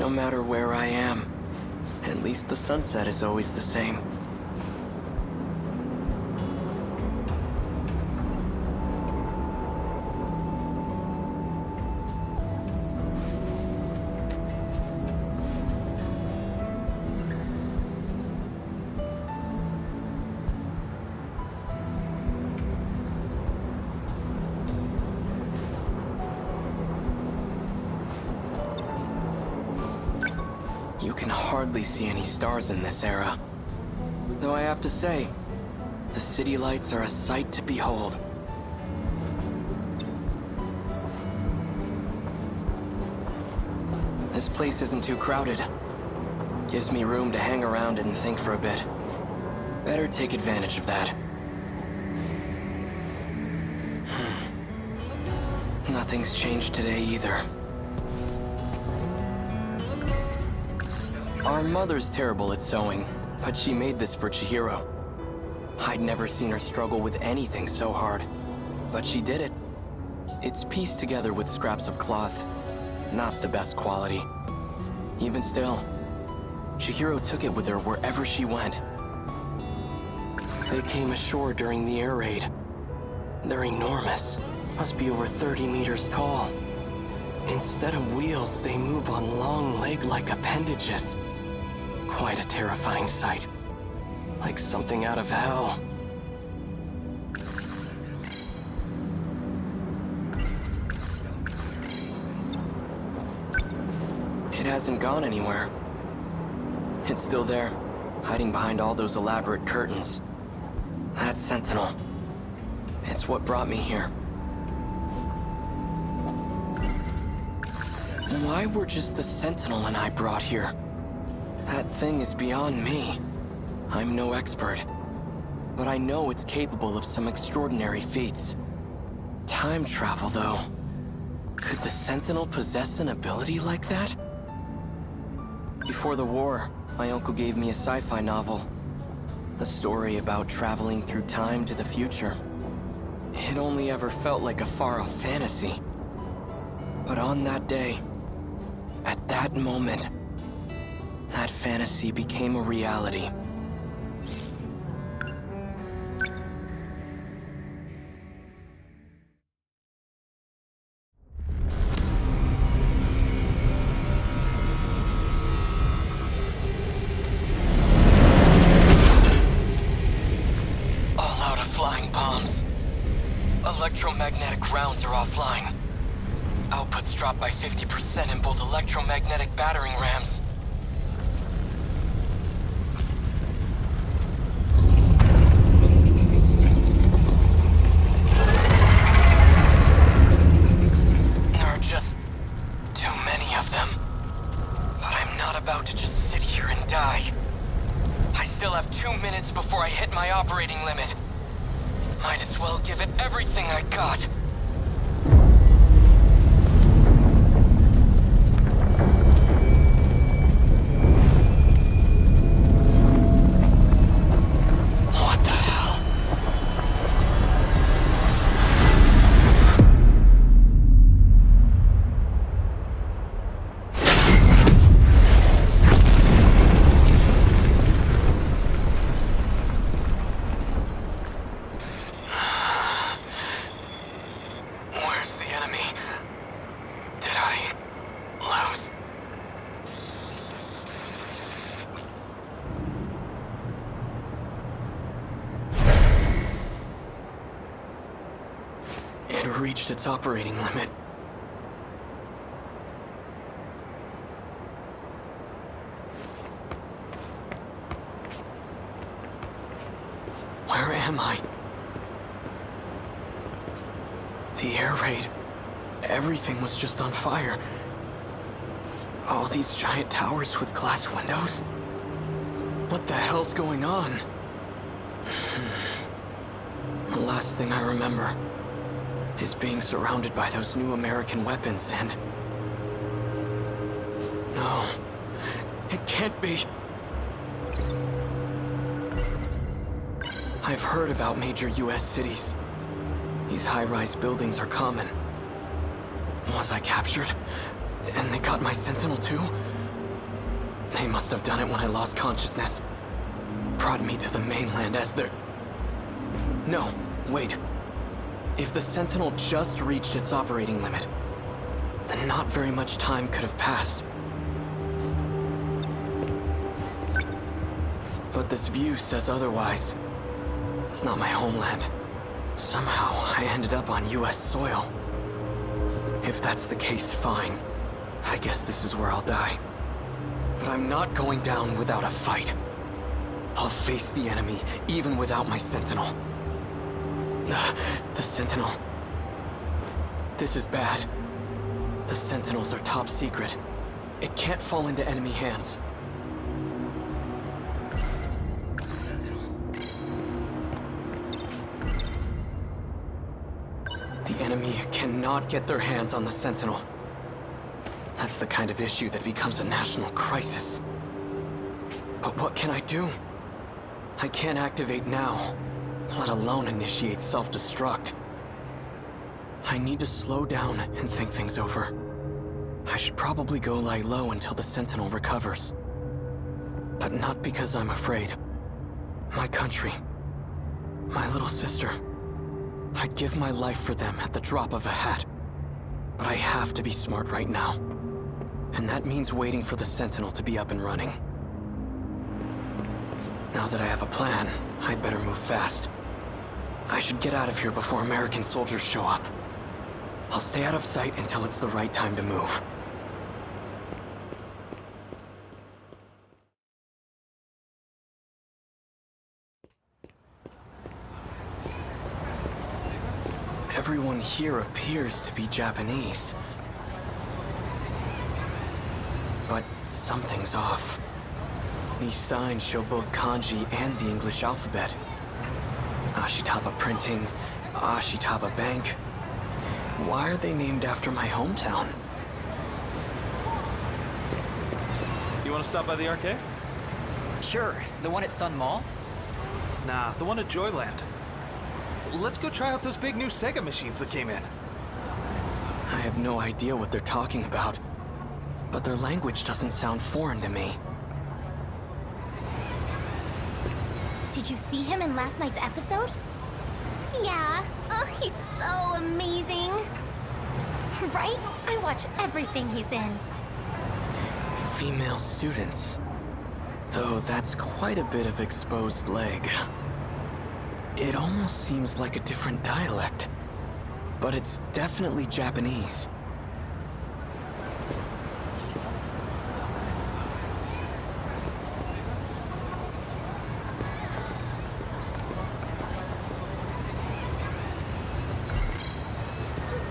No matter where I am, at least the sunset is always the same. You can hardly see any stars in this era. Though I have to say, the city lights are a sight to behold. This place isn't too crowded. Gives me room to hang around and think for a bit. Better take advantage of that. Nothing's changed today either. Our mother's terrible at sewing, but she made this for Chihiro. I'd never seen her struggle with anything so hard, but she did it. It's pieced together with scraps of cloth, not the best quality. Even still, Chihiro took it with her wherever she went. They came ashore during the air raid. They're enormous, must be over 30 meters tall. Instead of wheels, they move on long leg-like appendages. Quite a terrifying sight. Like something out of hell. It hasn't gone anywhere. It's still there, hiding behind all those elaborate curtains. That Sentinel. It's what brought me here. Why were just the Sentinel and I brought here? That thing is beyond me. I'm no expert, but I know it's capable of some extraordinary feats. Time travel, though. Could the Sentinel possess an ability like that? Before the war, my uncle gave me a sci-fi novel. A story about traveling through time to the future. It only ever felt like a far-off fantasy. But on that day, at that moment, that fantasy became a reality. All out of flying bombs. Electromagnetic rounds are offline. Output's dropped by 50% in both electromagnetic battering rams. There are just too many of them. But I'm not about to just sit here and die. I still have 2 minutes before I hit my operating limit. Might as well give it everything I got. It reached its operating limit. Where am I? The air raid. Everything was just on fire. All these giant towers with glass windows? What the hell's going on? The last thing I remember is being surrounded by those new American weapons and... No, it can't be. I've heard about major US cities. These high-rise buildings are common. Was I captured? And they got my Sentinel too? They must have done it when I lost consciousness. Brought me to the mainland as their... No, wait. If the Sentinel just reached its operating limit, then not very much time could have passed. But this view says otherwise. It's not my homeland. Somehow, I ended up on US soil. If that's the case, fine. I guess this is where I'll die. But I'm not going down without a fight. I'll face the enemy, even without my Sentinel. The Sentinel. This is bad. The Sentinels are top secret. It can't fall into enemy hands. Sentinel. The enemy cannot get their hands on the Sentinel. That's the kind of issue that becomes a national crisis. But what can I do? I can't activate now, let alone initiate self-destruct. I need to slow down and think things over. I should probably go lie low until the Sentinel recovers. But not because I'm afraid. My country, my little sister. I'd give my life for them at the drop of a hat. But I have to be smart right now. And that means waiting for the Sentinel to be up and running. Now that I have a plan, I'd better move fast. I should get out of here before American soldiers show up. I'll stay out of sight until it's the right time to move. Everyone here appears to be Japanese. But something's off. These signs show both kanji and the English alphabet. Ashitaba Printing, Ashitaba Bank. Why are they named after my hometown? You want to stop by the arcade? Sure. The one at Sun Mall? Nah, the one at Joyland. Let's go try out those big new Sega machines that came in. I have no idea what they're talking about, but their language doesn't sound foreign to me. Did you see him in last night's episode? Yeah. Oh, he's so amazing. Right? I watch everything he's in. Female students. Though that's quite a bit of exposed leg. It almost seems like a different dialect, but it's definitely Japanese.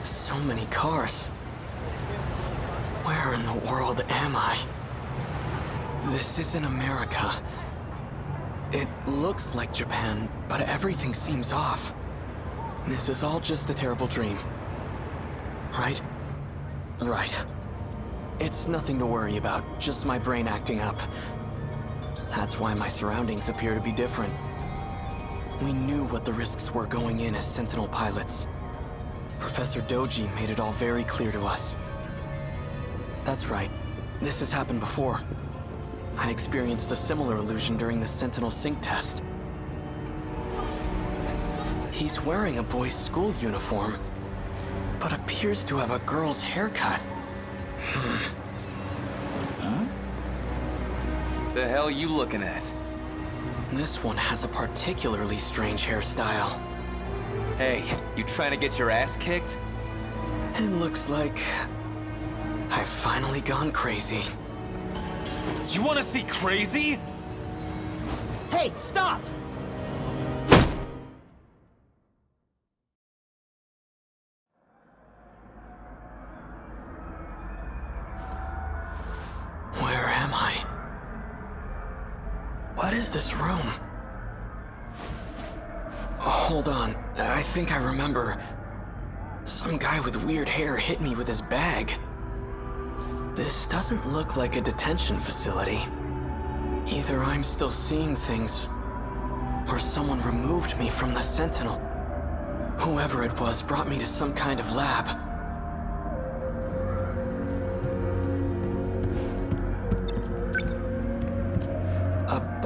So many cars. Where in the world am I? This isn't America. It looks like Japan, but everything seems off. This is all just a terrible dream. Right? Right. It's nothing to worry about, just my brain acting up. That's why my surroundings appear to be different. We knew what the risks were going in as Sentinel pilots. Professor Doji made it all very clear to us. That's right. This has happened before. I experienced a similar illusion during the Sentinel sync test. He's wearing a boy's school uniform, but appears to have a girl's haircut. Huh? The hell you looking at? This one has a particularly strange hairstyle. Hey, you trying to get your ass kicked? It looks like I've finally gone crazy. You want to see crazy? Hey, stop! Where am I? What is this room? Hold on, I think I remember. Some guy with weird hair hit me with his bag. This doesn't look like a detention facility. Either I'm still seeing things, or someone removed me from the Sentinel. Whoever it was brought me to some kind of lab.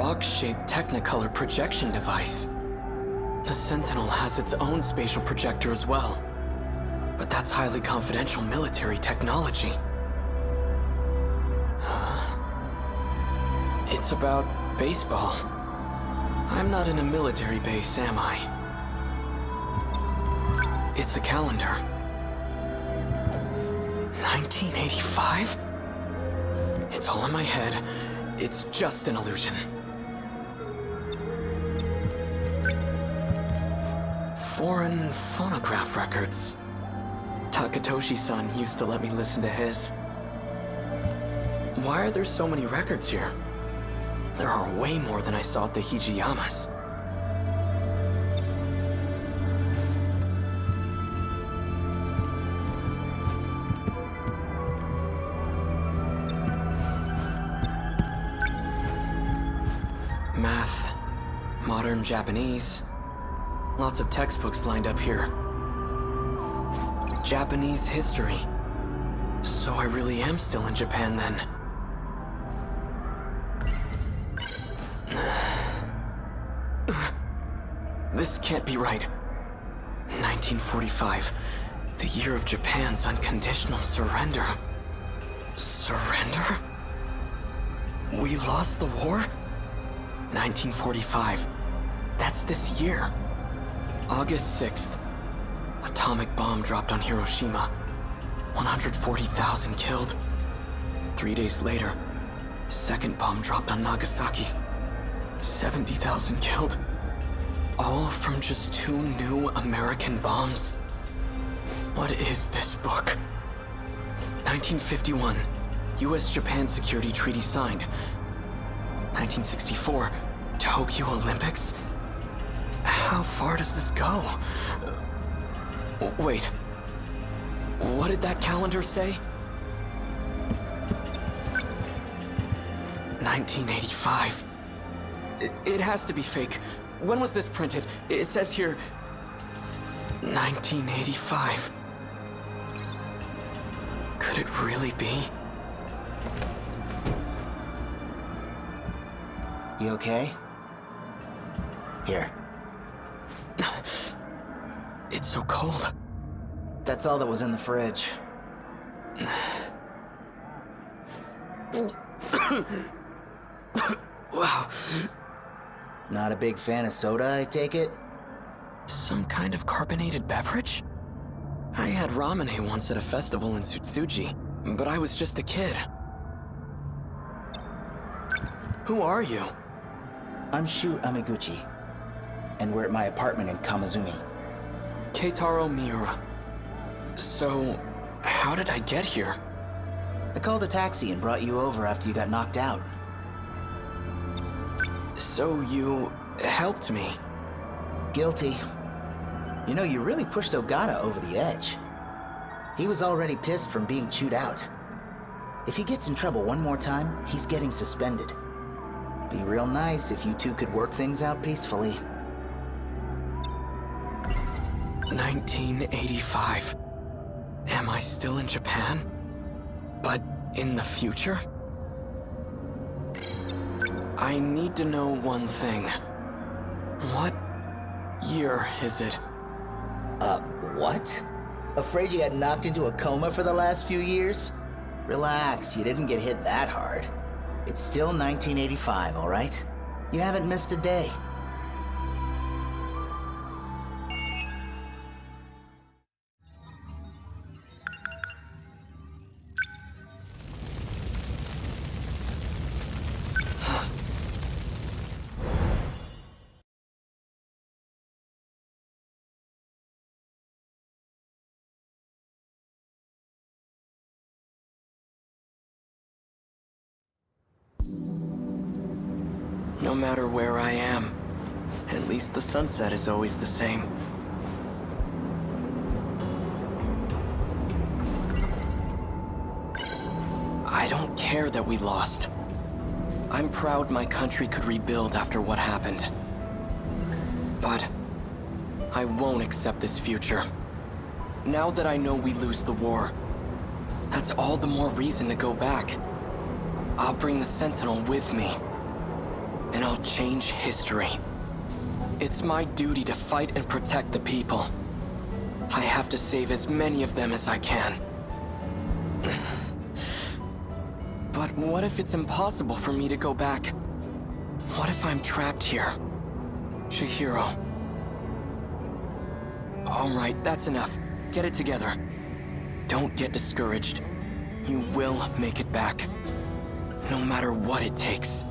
dog-shaped Technicolor projection device. The Sentinel has its own spatial projector as well. But that's highly confidential military technology. It's about baseball. I'm not in a military base, am I? It's a calendar. 1985? It's all in my head. It's just an illusion. Foreign phonograph records. Takatoshi-san used to let me listen to his. Why are there so many records here? There are way more than I saw at the Hijiyamas. Math, modern Japanese, lots of textbooks lined up here. Japanese history. So I really am still in Japan then. This can't be right. 1945, the year of Japan's unconditional surrender. Surrender? We lost the war? 1945. That's this year. August 6th. Atomic bomb dropped on Hiroshima. 140,000 killed. 3 days later, second bomb dropped on Nagasaki. 70,000 killed. All from just 2 new American bombs. What is this book? 1951, US-Japan Security Treaty signed. 1964, Tokyo Olympics? How far does this go? Wait. What did that calendar say? 1985. It has to be fake. When was this printed? It says here... 1985. Could it really be? You okay? Here. It's so cold. That's all that was in the fridge. Wow. Not a big fan of soda, I take it? Some kind of carbonated beverage? I had ramen once at a festival in Tsutsuji, but I was just a kid. Who are you? I'm Shu Amiguchi, and we're at my apartment in Kamazumi. Keitaro Miura. So, how did I get here? I called a taxi and brought you over after you got knocked out. So you helped me? Guilty. You know, you really pushed Ogata over the edge. He was already pissed from being chewed out. If he gets in trouble one more time, he's getting suspended. Be real nice if you two could work things out peacefully. 1985. Am I still in Japan? But in the future? I need to know one thing. What year is it? What? Afraid you got knocked into a coma for the last few years? Relax, you didn't get hit that hard. It's still 1985, all right? You haven't missed a day. No matter where I am, at least the sunset is always the same. I don't care that we lost. I'm proud my country could rebuild after what happened. But I won't accept this future. Now that I know we lose the war, that's all the more reason to go back. I'll bring the Sentinel with me. and I'll change history. It's my duty to fight and protect the people. I have to save as many of them as I can. But what if it's impossible for me to go back? What if I'm trapped here? Chihiro. All right, that's enough. Get it together. Don't get discouraged. You will make it back. No matter what it takes.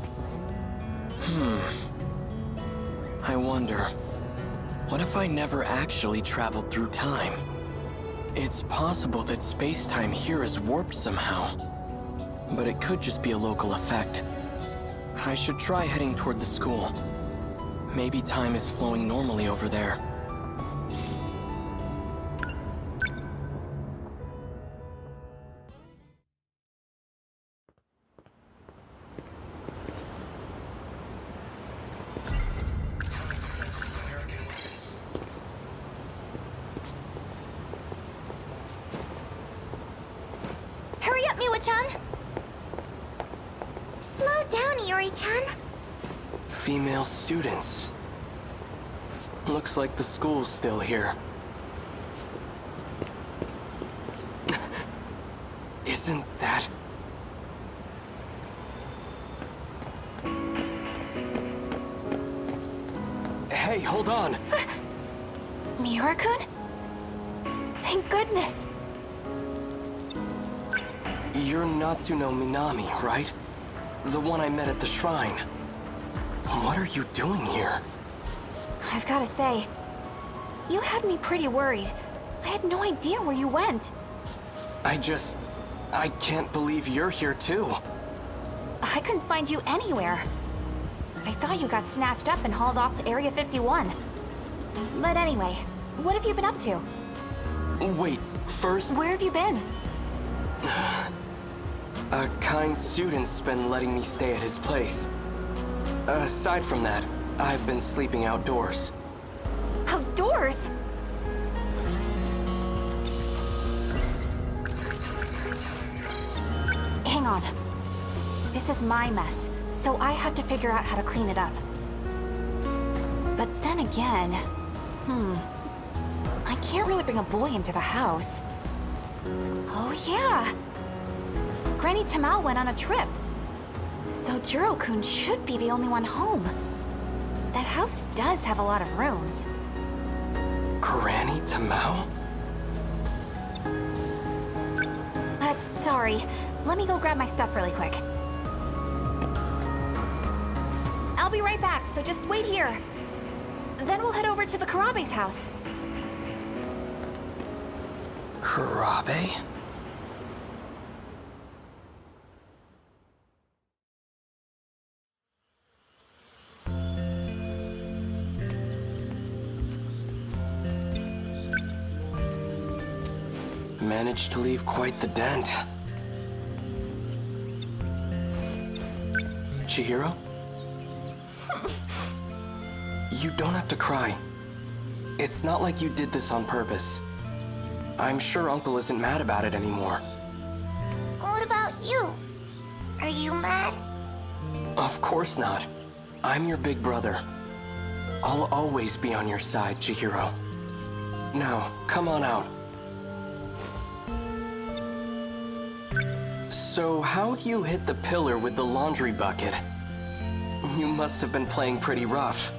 I wonder, what if I never actually traveled through time? It's possible that space-time here is warped somehow. But it could just be a local effect. I should try heading toward the school. Maybe time is flowing normally over there. Hurry up, Miura-chan! Slow down, Iori-chan. Female students. Looks like the school's still here. Isn't that... Hey, hold on! Miura-kun? Thank goodness. You're Natsuno Minami, right? The one I met at the shrine. What are you doing here? I've gotta say, you had me pretty worried. I had no idea where you went. I can't believe you're here too. I couldn't find you anywhere. I thought you got snatched up and hauled off to Area 51. But anyway, what have you been up to? Wait, first... Where have you been? A kind student's been letting me stay at his place. Aside from that, I've been sleeping outdoors. Outdoors? Hang on. This is my mess, so I have to figure out how to clean it up. But then again... I can't really bring a boy into the house. Oh yeah! Granny Tamao went on a trip. So Jiro-kun should be the only one home. That house does have a lot of rooms. Granny Tamao? Sorry. Let me go grab my stuff really quick. I'll be right back, so just wait here. Then we'll head over to the Karabe's house. Karabe? Managed to leave quite the dent. Chihiro? You don't have to cry. It's not like you did this on purpose. I'm sure Uncle isn't mad about it anymore. What about you? Are you mad? Of course not. I'm your big brother. I'll always be on your side, Chihiro. Now, come on out. So how'd you hit the pillar with the laundry bucket? You must have been playing pretty rough.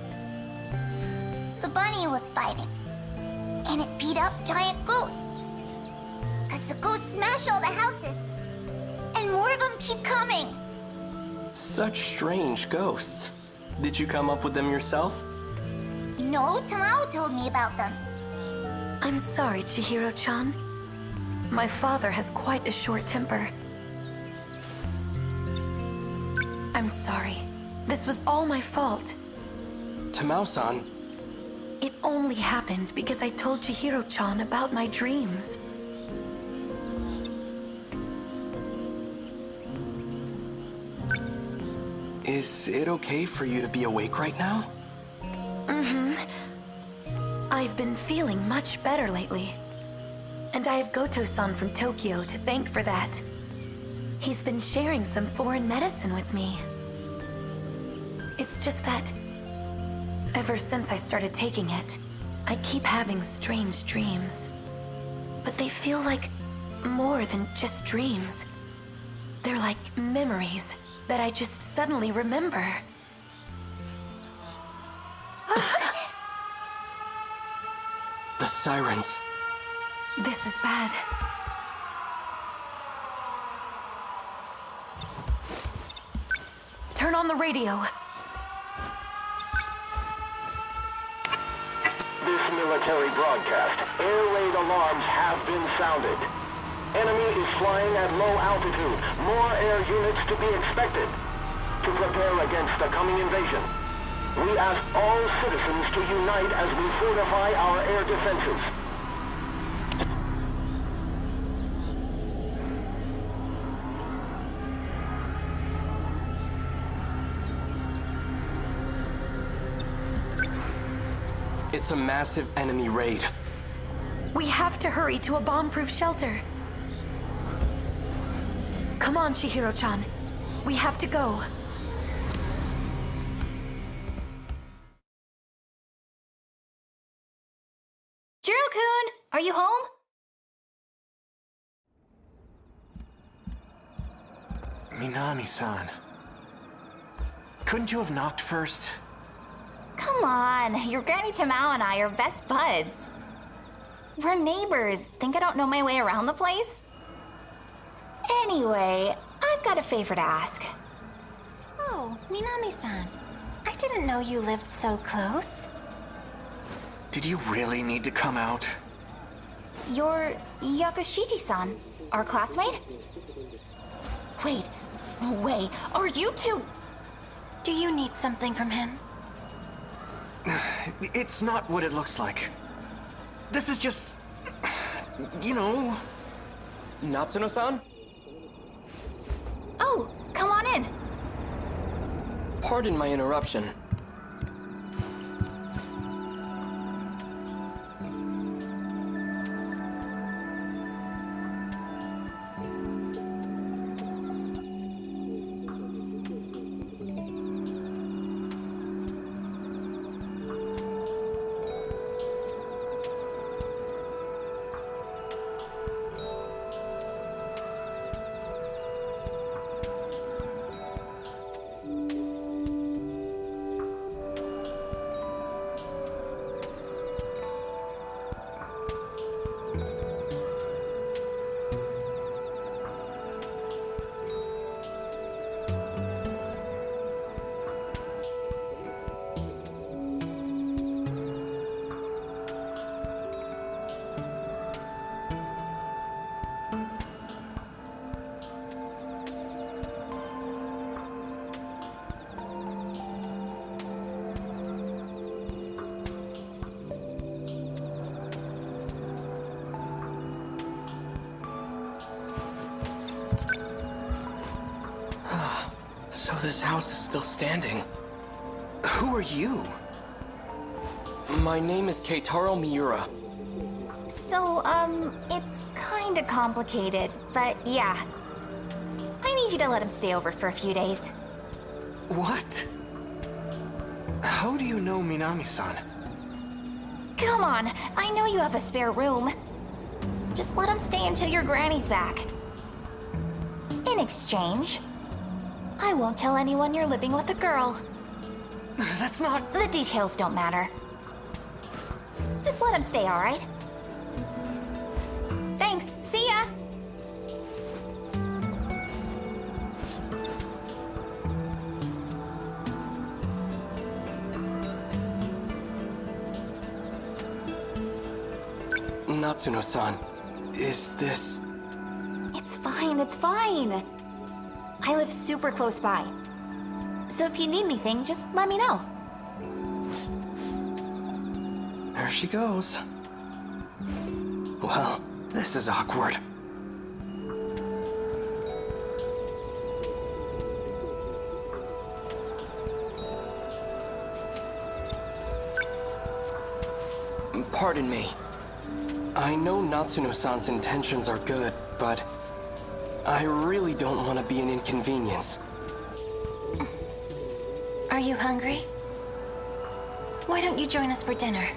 The bunny was fighting, and it beat up giant ghosts. Cause the ghosts smash all the houses, and more of them keep coming. Such strange ghosts. Did you come up with them yourself? No, Tamao told me about them. I'm sorry, Chihiro-chan. My father has quite a short temper. I'm sorry. This was all my fault. Tamao-san. It only happened because I told Chihiro-chan about my dreams. Is it okay for you to be awake right now? I've been feeling much better lately. And I have Goto-san from Tokyo to thank for that. He's been sharing some foreign medicine with me. It's just that ever since I started taking it, I keep having strange dreams. But they feel like more than just dreams. They're like memories that I just suddenly remember. The sirens. This is bad. Turn on the radio. This military broadcast. Air raid alarms have been sounded. Enemy is flying at low altitude. More air units to be expected. To prepare against the coming invasion, we ask all citizens to unite as we fortify our air defenses. It's a massive enemy raid. We have to hurry to a bomb-proof shelter. Come on, Chihiro-chan. We have to go. Jiro-kun, are you home? Minami-san. Couldn't you have knocked first? Come on, your Granny Tamao and I are best buds. We're neighbors. Think I don't know my way around the place? Anyway, I've got a favor to ask. Oh, Minami-san. I didn't know you lived so close. Did you really need to come out? You're Yakushiti-san, our classmate? Wait, no way. Are you two? Do you need something from him? It's not what it looks like. This is just... you know... Natsuno-san? Oh, come on in. Pardon my interruption. So this house is still standing. Who are you? My name is Keitaro Miura. So, it's kinda complicated, but yeah. I need you to let him stay over for a few days. What? How do you know Minami-san? Come on, I know you have a spare room. Just let him stay until your granny's back. In exchange, I won't tell anyone you're living with a girl. That's not... The details don't matter. Just let him stay, all right? Thanks. See ya! Natsuno-san, is this... It's fine, it's fine. I live super close by. So if you need anything, just let me know. There she goes. Well, this is awkward. Pardon me. I know Natsuno-san's intentions are good, but I really don't want to be an inconvenience. Are you hungry? Why don't you join us for dinner?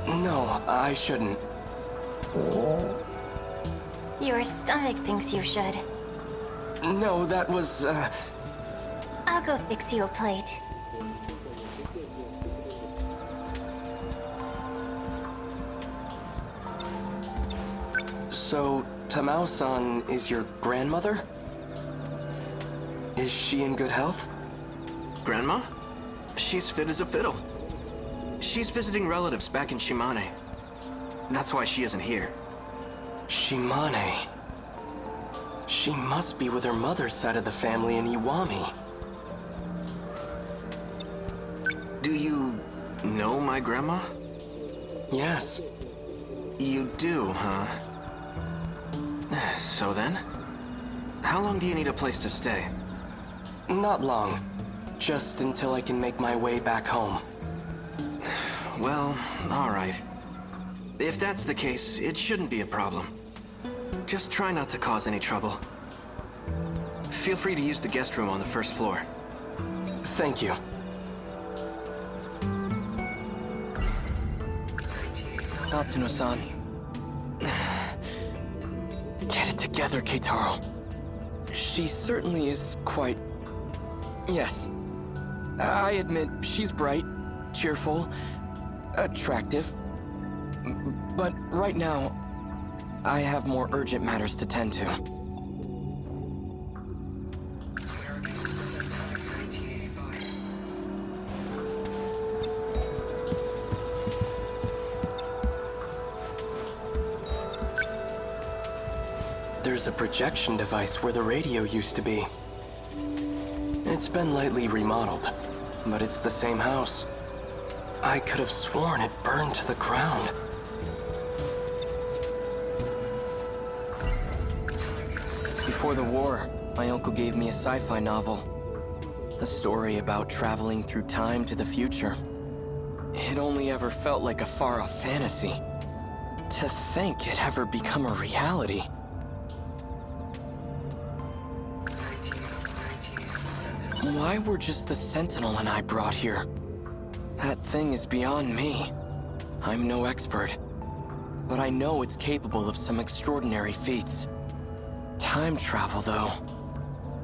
No, I shouldn't. Your stomach thinks you should. No, that was, I'll go fix you a plate. So, Tamao-san is your grandmother? Is she in good health? Grandma? She's fit as a fiddle. She's visiting relatives back in Shimane. That's why she isn't here. Shimane. She must be with her mother's side of the family in Iwami. Do you know my grandma? Yes. You do, huh? So then? How long do you need a place to stay? Not long. Just until I can make my way back home. Well, alright. If that's the case, it shouldn't be a problem. Just try not to cause any trouble. Feel free to use the guest room on the first floor. Thank you. Natsuno-san. Get it together, Keitaro. She certainly is quite... Yes. I admit, she's bright, cheerful, attractive. But right now, I have more urgent matters to tend to. There's a projection device where the radio used to be. It's been lightly remodeled, but it's the same house. I could have sworn it burned to the ground. Before the war, my uncle gave me a sci-fi novel. A story about traveling through time to the future. It only ever felt like a far-off fantasy. To think it ever become a reality. Why were just the Sentinel and I brought here? That thing is beyond me. I'm no expert. But I know it's capable of some extraordinary feats. Time travel, though.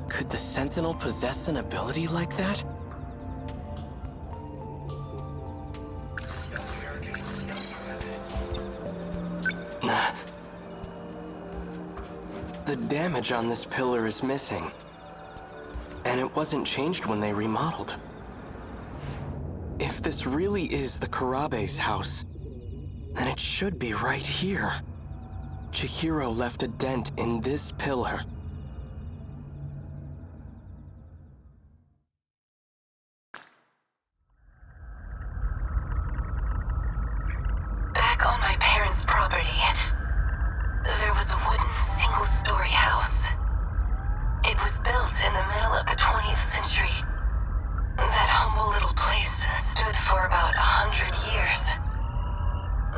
Could the Sentinel possess an ability like that? The damage on this pillar is missing. And it wasn't changed when they remodeled. If this really is the Kurabe's house, then it should be right here. Chihiro left a dent in this pillar. Back on my parents' property, there was a wooden single-story house. It was built in the middle of the 20th century. That humble little place stood for about 100 years.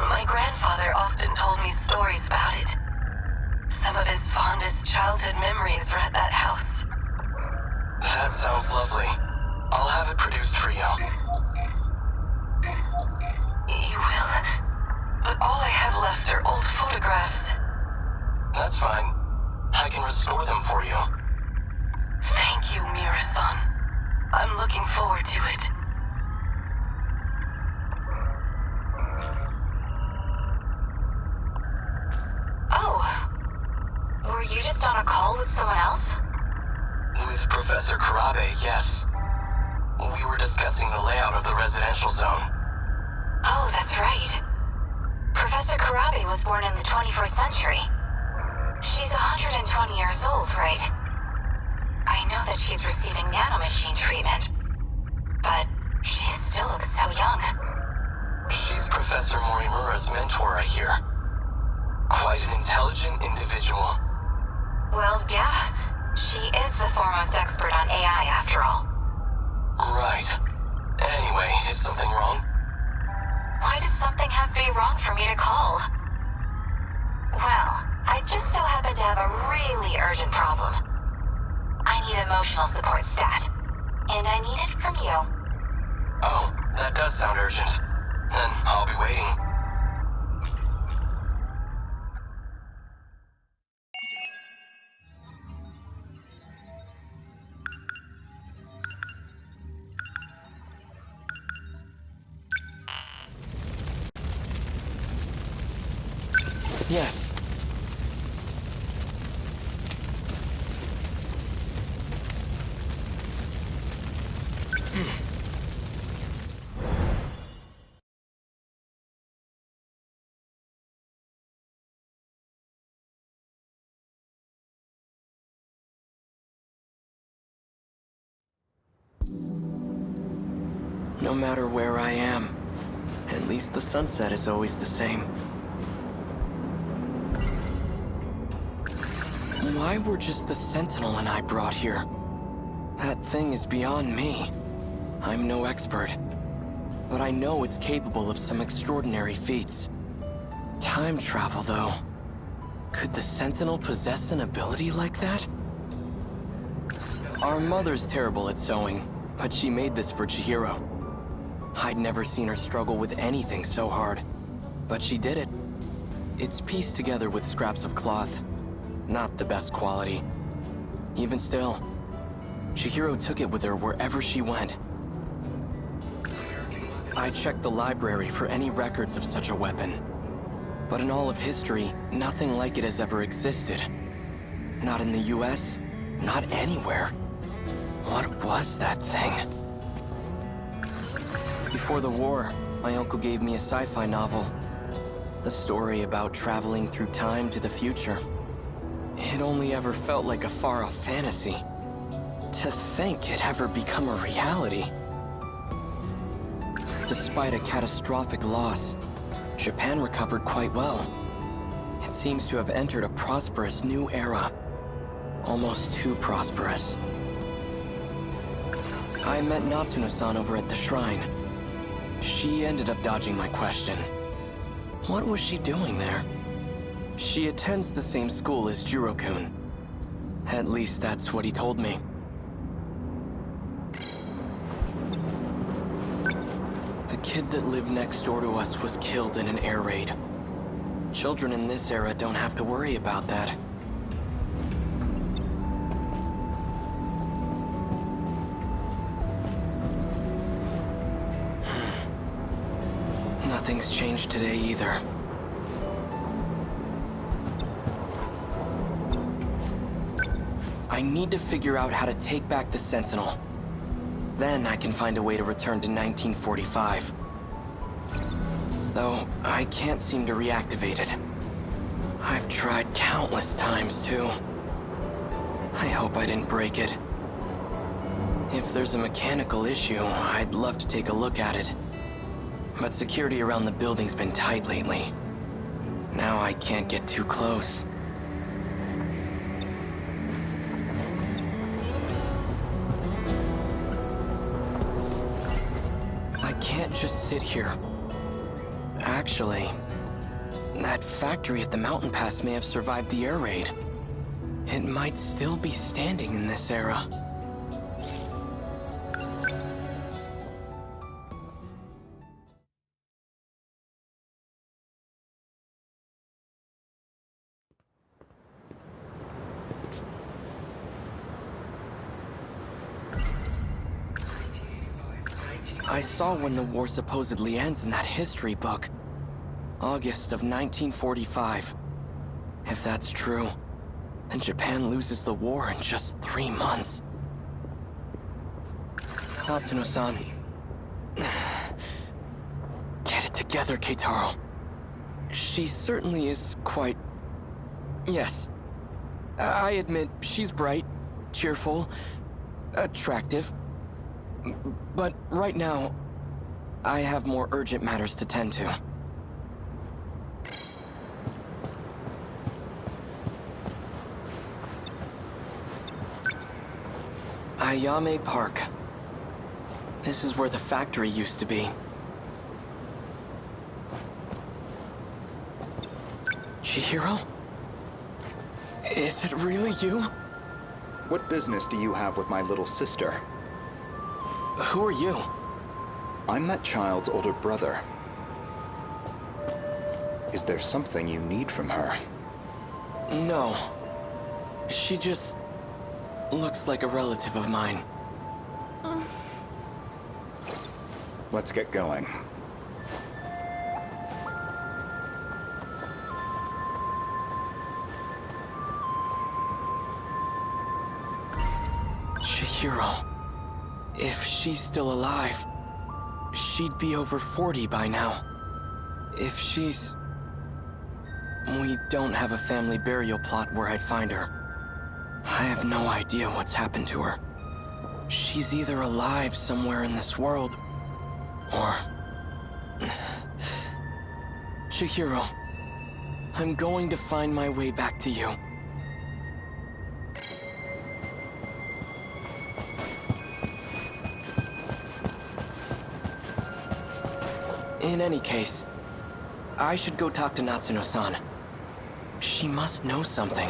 My grandfather often told me stories about it. Some of his fondest childhood memories are at that house. That sounds lovely. I'll have it produced for you. You will? But all I have left are old photographs. That's fine. I can restore them for you. Thank you, Miura-san. I'm looking forward to it. Oh. Were you just on a call with someone else? With Professor Kurabe, yes. We were discussing the layout of the residential zone. Oh, that's right. Professor Kurabe was born in the 21st century. She's 120 years old, right? I know that she's receiving nanomachine treatment, but she still looks so young. She's Professor Morimura's mentor, I hear. Quite an intelligent individual. Well, yeah. She is the foremost expert on AI, after all. Right. Anyway, is something wrong? Why does something have to be wrong for me to call? Well, I just so happen to have a really urgent problem. I need emotional support stat. and I need it from you. Oh, that does sound urgent. Then I'll be waiting. Yes. No matter where I am, at least the sunset is always the same. Why were just the Sentinel and I brought here? That thing is beyond me. I'm no expert, but I know it's capable of some extraordinary feats. Time travel, though. Could the Sentinel possess an ability like that? Our mother's terrible at sewing, but she made this for Chihiro. I'd never seen her struggle with anything so hard, but she did it. It's pieced together with scraps of cloth. Not the best quality. Even still, Chihiro took it with her wherever she went. I checked the library for any records of such a weapon, but in all of history, nothing like it has ever existed. Not in the US, not anywhere. What was that thing? Before the war, my uncle gave me a sci-fi novel. A story about traveling through time to the future. It only ever felt like a far-off fantasy. To think it ever become a reality. Despite a catastrophic loss, Japan recovered quite well. It seems to have entered a prosperous new era. Almost too prosperous. I met Natsuno-san over at the shrine. She ended up dodging my question. What was she doing there? She attends the same school as Jiro-kun. At least that's what he told me. The kid that lived next door to us was killed in an air raid. Children in this era don't have to worry about that. Nothing's changed today either. I need to figure out how to take back the Sentinel. Then I can find a way to return to 1945. Though, I can't seem to reactivate it. I've tried countless times, too. I hope I didn't break it. If there's a mechanical issue, I'd love to take a look at it. But security around the building's been tight lately. Now I can't get too close. I can't just sit here. Actually, that factory at the mountain pass may have survived the air raid. It might still be standing in this era. I saw when the war supposedly ends in that history book. August of 1945. If that's true, then Japan loses the war in just 3 months. Natsuno-san. Get it together, Keitaro. She certainly is quite... Yes. I admit, she's bright, cheerful, attractive. But right now, I have more urgent matters to tend to. Ayame Park. This is where the factory used to be. Chihiro? Is it really you? What business do you have with my little sister? Who are you? I'm that child's older brother. Is there something you need from her? No. She just looks like a relative of mine. Let's get going. Chihiro. If she's still alive, she'd be over 40 by now. If she's... We don't have a family burial plot where I'd find her. I have no idea what's happened to her. She's either alive somewhere in this world, or... Chihiro, I'm going to find my way back to you. In any case, I should go talk to Natsuno-san. She must know something.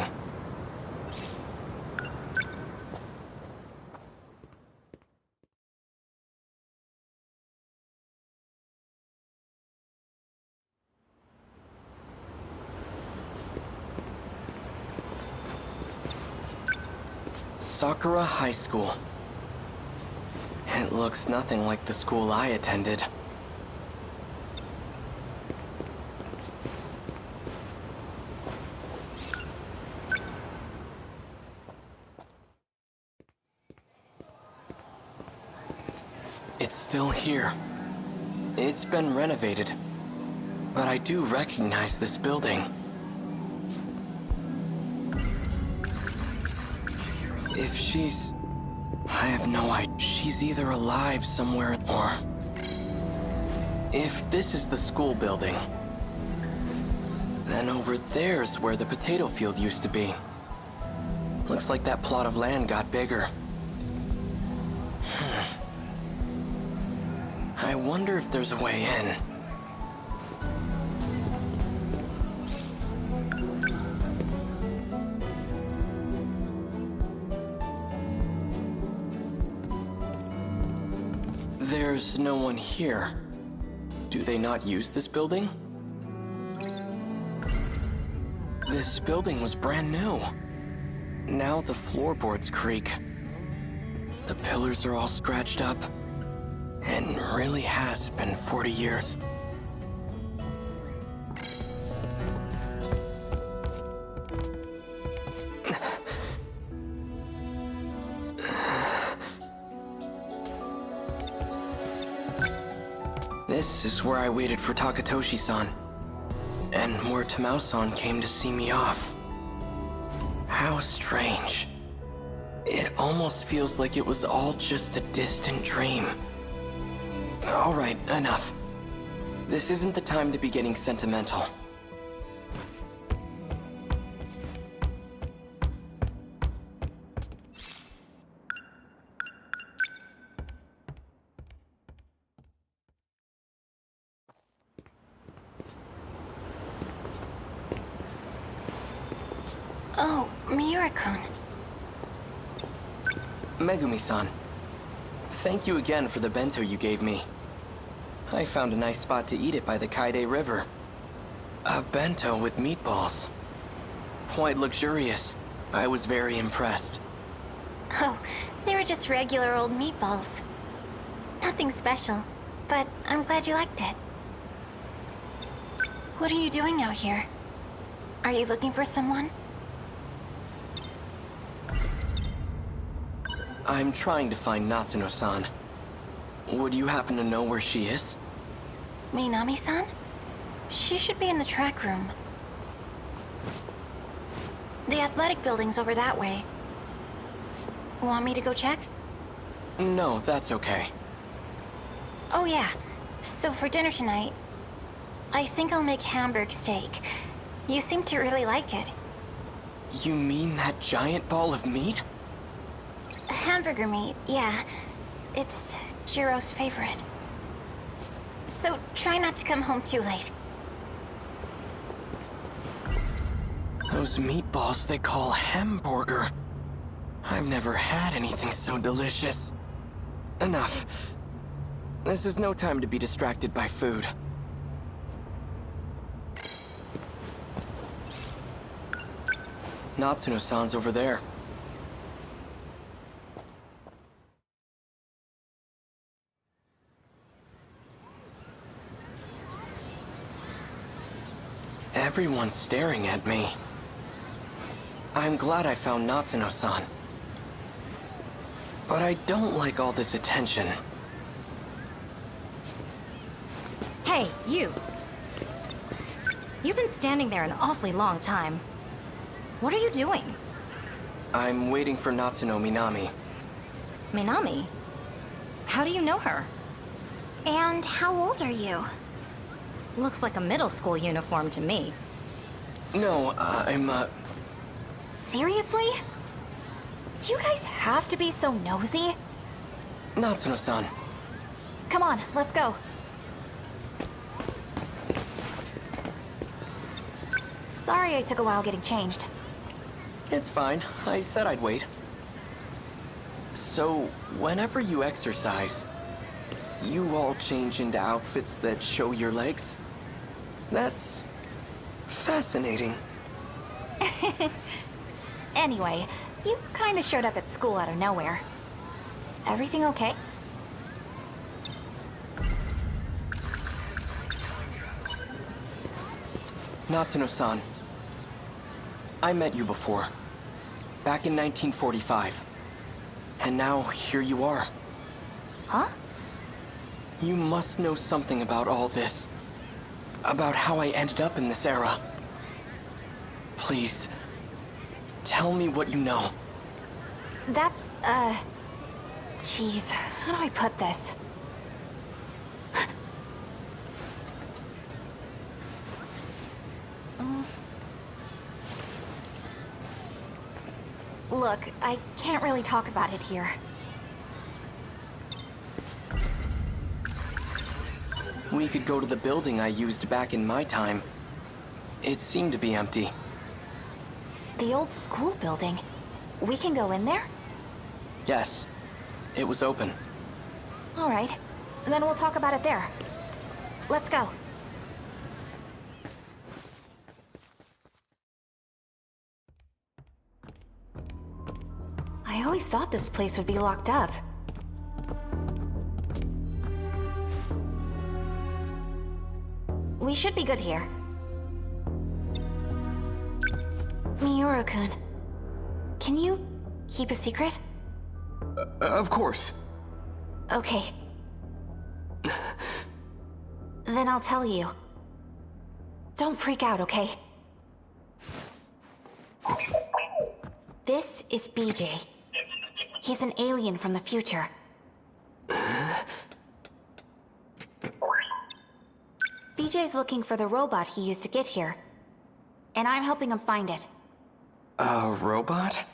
Sakura High School. It looks nothing like the school I attended. It's still here. It's been renovated. But I do recognize this building. If she's... I have no idea. She's either alive somewhere or... If this is the school building, then over there's where the potato field used to be. Looks like that plot of land got bigger. I wonder if there's a way in. There's no one here. Do they not use this building? This building was brand new. Now the floorboards creak. The pillars are all scratched up. And really has been 40 years. This is where I waited for Takatoshi-san. And where Tamao-san came to see me off. How strange. It almost feels like it was all just a distant dream. All right, enough. This isn't the time to be getting sentimental. Oh, Miura-kun. Megumi-san, thank you again for the bento you gave me. I found a nice spot to eat it by the Kaide River. A bento with meatballs. Quite luxurious. I was very impressed. Oh, they were just regular old meatballs. Nothing special, but I'm glad you liked it. What are you doing out here? Are you looking for someone? I'm trying to find Natsuno-san. Would you happen to know where she is? Minami-san? She should be in the track room. The athletic building's over that way. Want me to go check? No, that's okay. Oh yeah, so for dinner tonight, I think I'll make Hamburg steak. You seem to really like it. You mean that giant ball of meat? Hamburger meat, yeah. It's Jiro's favorite. So try not to come home too late. Those meatballs they call hamburger. I've never had anything so delicious. Enough. This is no time to be distracted by food. Natsuno-san's over there. Everyone's staring at me. I'm glad I found Natsuno-san. But I don't like all this attention. Hey, you! You've been standing there an awfully long time. What are you doing? I'm waiting for Natsuno Minami. Minami? How do you know her? And how old are you? Looks like a middle school uniform to me. No, I'm, Seriously? Do you guys have to be so nosy? Natsuno-san. Come on, let's go. Sorry I took a while getting changed. It's fine. I said I'd wait. So, whenever you exercise, you all change into outfits that show your legs? That's fascinating. Anyway, you kinda showed up at school out of nowhere. Everything okay? Natsuno-san. I met you before. Back in 1945. And now, here you are. Huh? You must know something about all this. About how I ended up in this era. Please, tell me what you know. That's, Jeez, how do I put this? Look, I can't really talk about it here. We could go to the building I used back in my time. It seemed to be empty. The old school building. We can go in there? Yes, it was open. All right, then we'll talk about it there. Let's go. I always thought this place would be locked up. We should be good here. Miura-kun, can you keep a secret? Of course. Okay. Then I'll tell you. Don't freak out, okay? This is BJ. He's an alien from the future. BJ's looking for the robot he used to get here. And I'm helping him find it. A robot?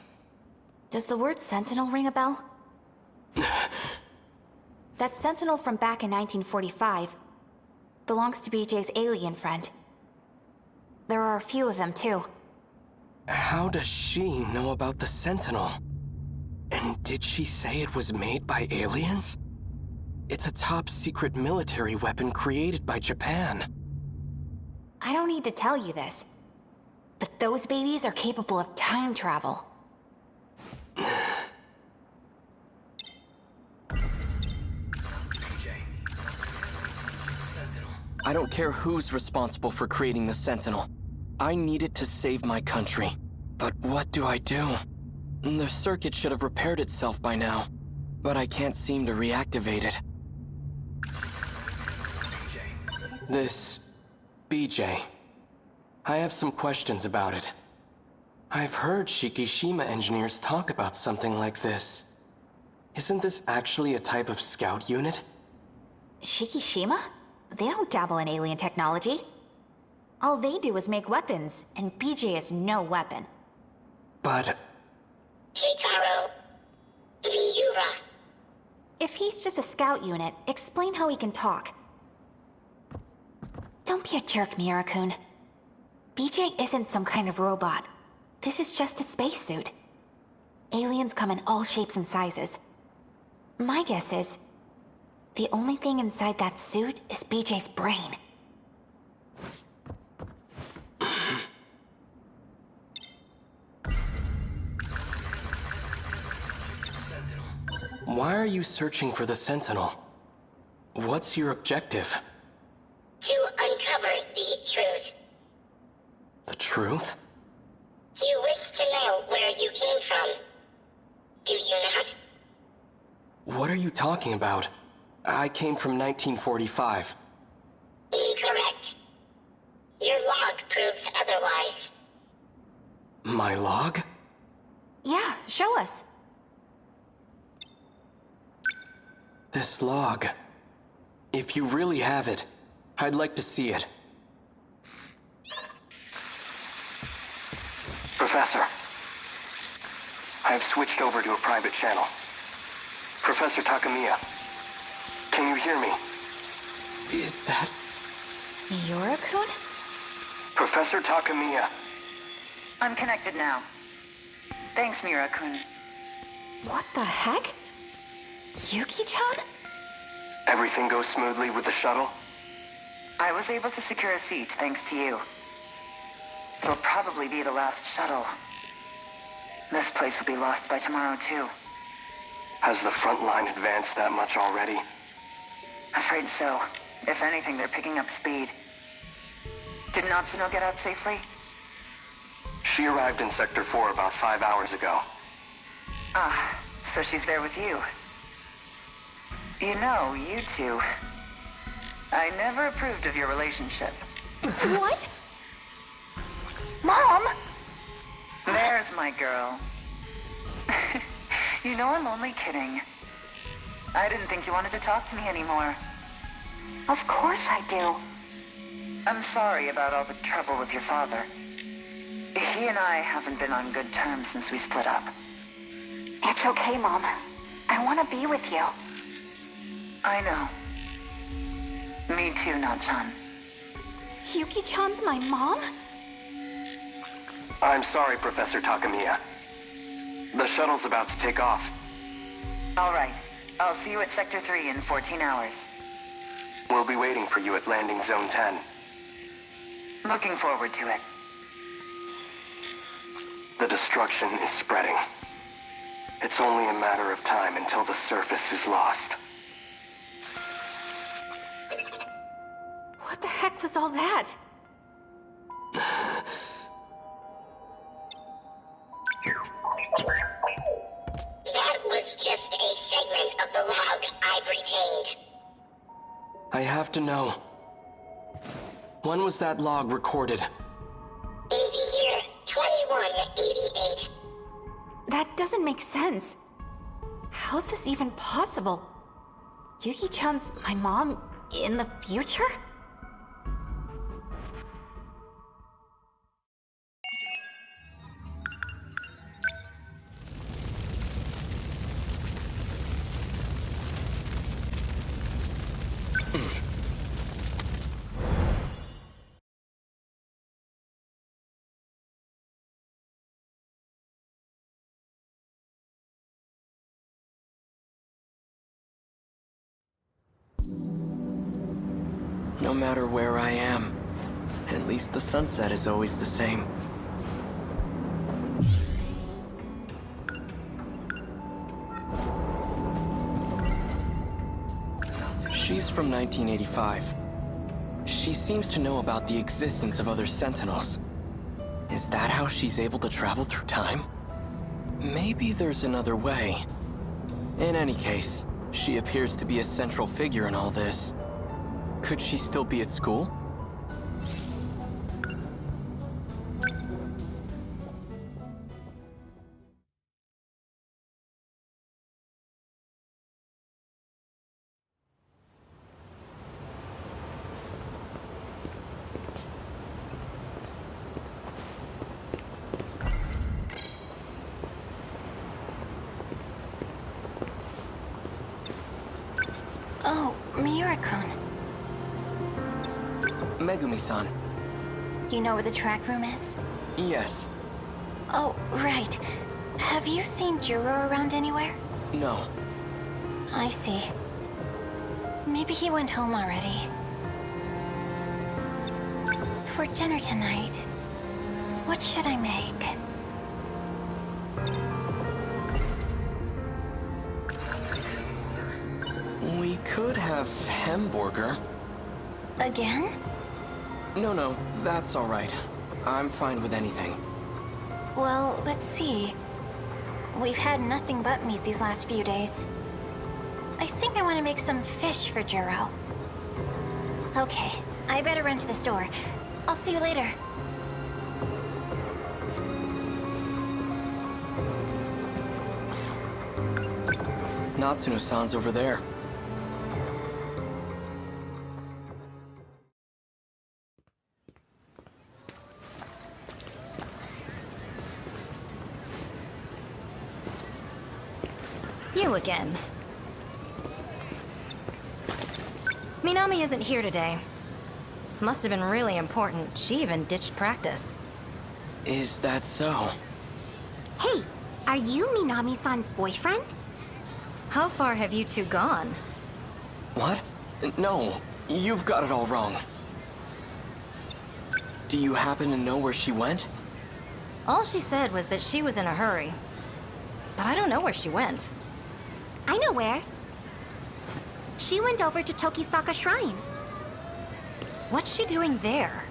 Does the word Sentinel ring a bell? That Sentinel from back in 1945 belongs to BJ's alien friend. There are a few of them, too. How does she know about the Sentinel? And did she say it was made by aliens? It's a top-secret military weapon created by Japan. I don't need to tell you this, but those babies are capable of time travel. I don't care who's responsible for creating the Sentinel. I need it to save my country. But what do I do? The circuit should have repaired itself by now, but I can't seem to reactivate it. This BJ. I have some questions about it. I've heard Shikishima engineers talk about something like this. Isn't this actually a type of scout unit? Shikishima? They don't dabble in alien technology. All they do is make weapons, and BJ is no weapon. But... Keitaro Miura. If he's just a scout unit, explain how he can talk. Don't be a jerk, Miura-kun. BJ isn't some kind of robot. This is just a spacesuit. Aliens come in all shapes and sizes. My guess is, the only thing inside that suit is BJ's brain. Sentinel. Why are you searching for the Sentinel? What's your objective? To uncover the truth. The truth? You wish to know where you came from, do you not? What are you talking about? I came from 1945. Incorrect. Your log proves otherwise. My log? Yeah, show us. This log. If you really have it, I'd like to see it. Professor, I have switched over to a private channel. Professor Takamiya, can you hear me? Is that... Miura-kun? Professor Takamiya. I'm connected now. Thanks, Miura-kun. What the heck? Yuki-chan? Everything goes smoothly with the shuttle? I was able to secure a seat thanks to you. It'll probably be the last shuttle. This place will be lost by tomorrow, too. Has the front line advanced that much already? Afraid so. If anything, they're picking up speed. Did Natsuno get out safely? She arrived in Sector 4 about 5 hours ago. Ah, so she's there with you. You know, you two... I never approved of your relationship. What? Mom! There's my girl. You know I'm only kidding. I didn't think you wanted to talk to me anymore. Of course I do. I'm sorry about all the trouble with your father. He and I haven't been on good terms since we split up. It's okay, Mom. I want to be with you. I know. Me too, Natchan. Yuki-chan's my mom? I'm sorry, Professor Takamiya. The shuttle's about to take off. All right. I'll see you at Sector 3 in 14 hours. We'll be waiting for you at Landing Zone 10. Looking forward to it. The destruction is spreading. It's only a matter of time until the surface is lost. What the heck was all that? That was just a segment of the log I've retained. I have to know. When was that log recorded? In the year 2188. That doesn't make sense. How's this even possible? Yuki-chan's my mom in the future? No matter where I am, at least the sunset is always the same. She's from 1985. She seems to know about the existence of other Sentinels. Is that how she's able to travel through time? Maybe there's another way. In any case, she appears to be a central figure in all this. Could she still be at school? Oh, Miura-kun. Megumi-san. You know where the track room is? Yes. Oh, right. Have you seen Juro around anywhere? No. I see. Maybe he went home already. For dinner tonight, what should I make? We could have hamburger. Again? No, that's all right. I'm fine with anything. Well, let's see. We've had nothing but meat these last few days. I think I want to make some fish for Juro. Okay, I better run to the store. I'll see you later. Natsuno-san's over there. You again. Minami isn't here today. Must have been really important. She even ditched practice. Is that so? Hey, are you Minami-san's boyfriend? How far have you two gone? What? No, you've got it all wrong. Do you happen to know where she went? All she said was that she was in a hurry. But I don't know where she went. I know where. She went over to Tokisaka Shrine. What's she doing there?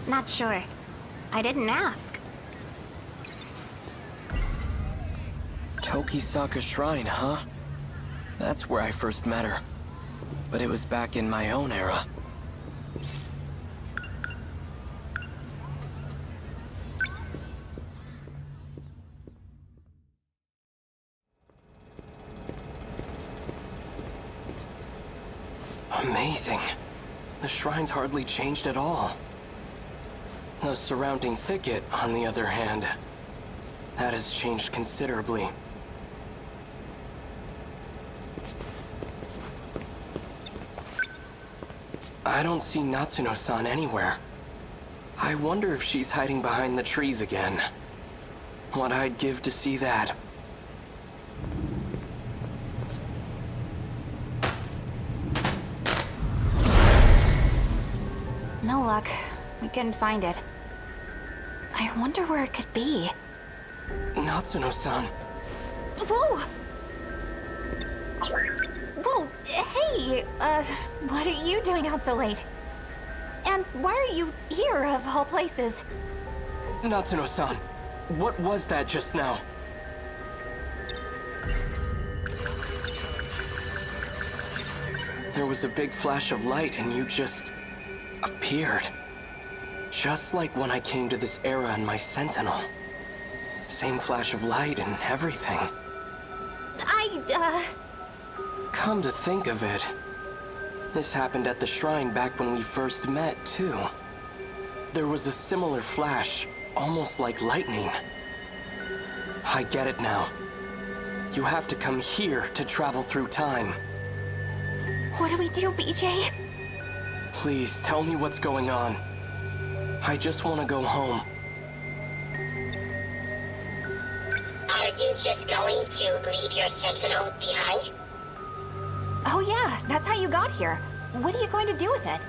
Not sure. I didn't ask. Tokisaka Shrine, huh? That's where I first met her. But it was back in my own era. Amazing. The shrine's hardly changed at all. The surrounding thicket, on the other hand, that has changed considerably. I don't see Natsuno-san anywhere. I wonder if she's hiding behind the trees again. What I'd give to see that. No luck. We couldn't find it. I wonder where it could be. Natsuno-san. Whoa! Whoa, hey! What are you doing out so late? And why are you here, of all places? Natsuno-san, what was that just now? There was a big flash of light and you just appeared. Just like when I came to this era in my Sentinel. Same flash of light and everything. Come to think of it, this happened at the shrine back when we first met, too. There was a similar flash, almost like lightning. I get it now. You have to come here to travel through time. What do we do, BJ? Please, tell me what's going on. I just want to go home. Are you just going to leave your Sentinel behind? Oh yeah, that's how you got here. What are you going to do with it?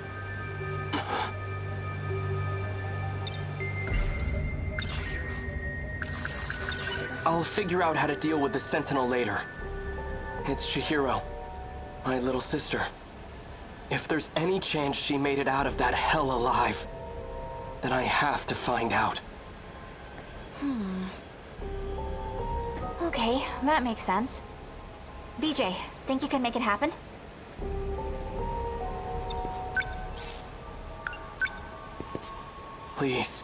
I'll figure out how to deal with the Sentinel later. It's Chihiro, my little sister. If there's any chance she made it out of that hell alive, then I have to find out. Okay, that makes sense. BJ, think you can make it happen? Please.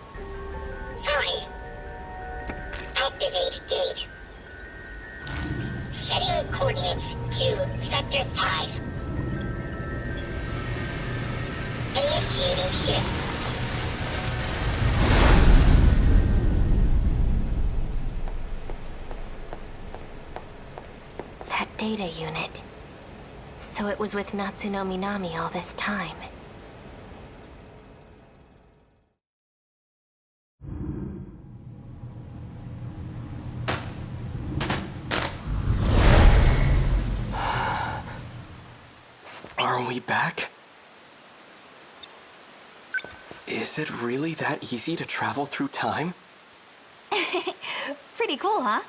Fine. Activate gate. Setting coordinates to Sector 5. Initiating shift. That data unit. So it was with Natsuno Minami all this time. we back? Is it really that easy to travel through time? Pretty cool, huh?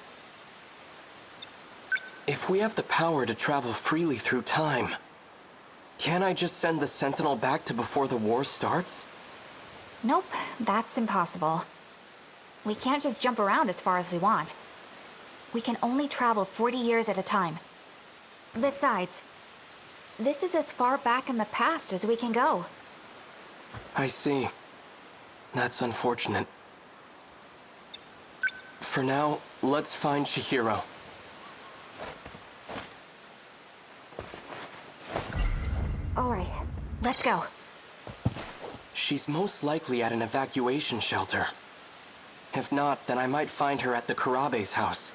If we have the power to travel freely through time, can't I just send the Sentinel back to before the war starts? Nope, that's impossible. We can't just jump around as far as we want. We can only travel 40 years at a time. Besides, this is as far back in the past as we can go. I see. That's unfortunate. For now, let's find Chihiro. All right, let's go. She's most likely at an evacuation shelter. If not, then I might find her at the Kurabe's house.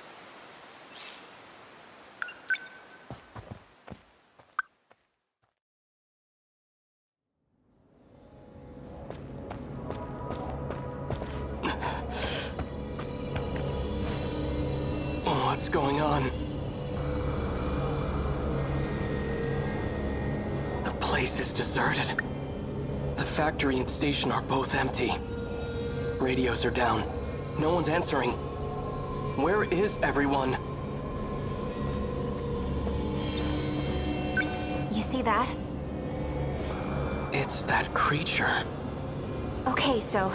What's going on? The place is deserted. The factory and station are both empty. Radios are down. No one's answering. Where is everyone? You see that? It's that creature. Okay, so...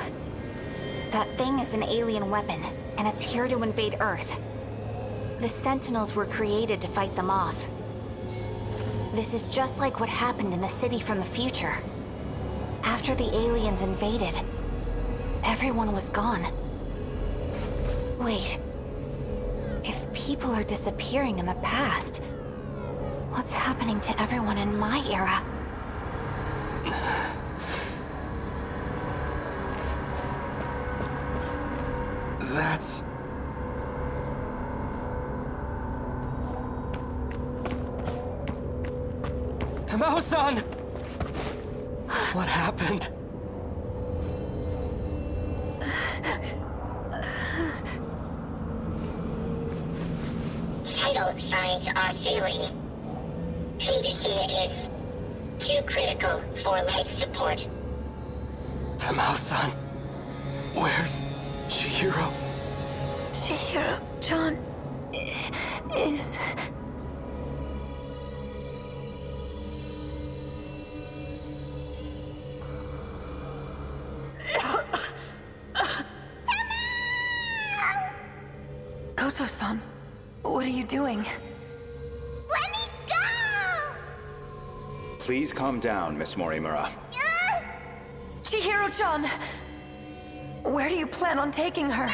that thing is an alien weapon, and it's here to invade Earth. The Sentinels were created to fight them off. This is just like what happened in the city from the future. After the aliens invaded, everyone was gone. Wait. If people are disappearing in the past, what's happening to everyone in my era? That's... Tamao-san! What happened? Vital signs are failing. Condition is too critical for life support. Tamao-san, where's Chihiro? Chihiro-chan is... Goto-san, what are you doing? Let me go! Please calm down, Miss Morimura. Chihiro-chan! Where do you plan on taking her?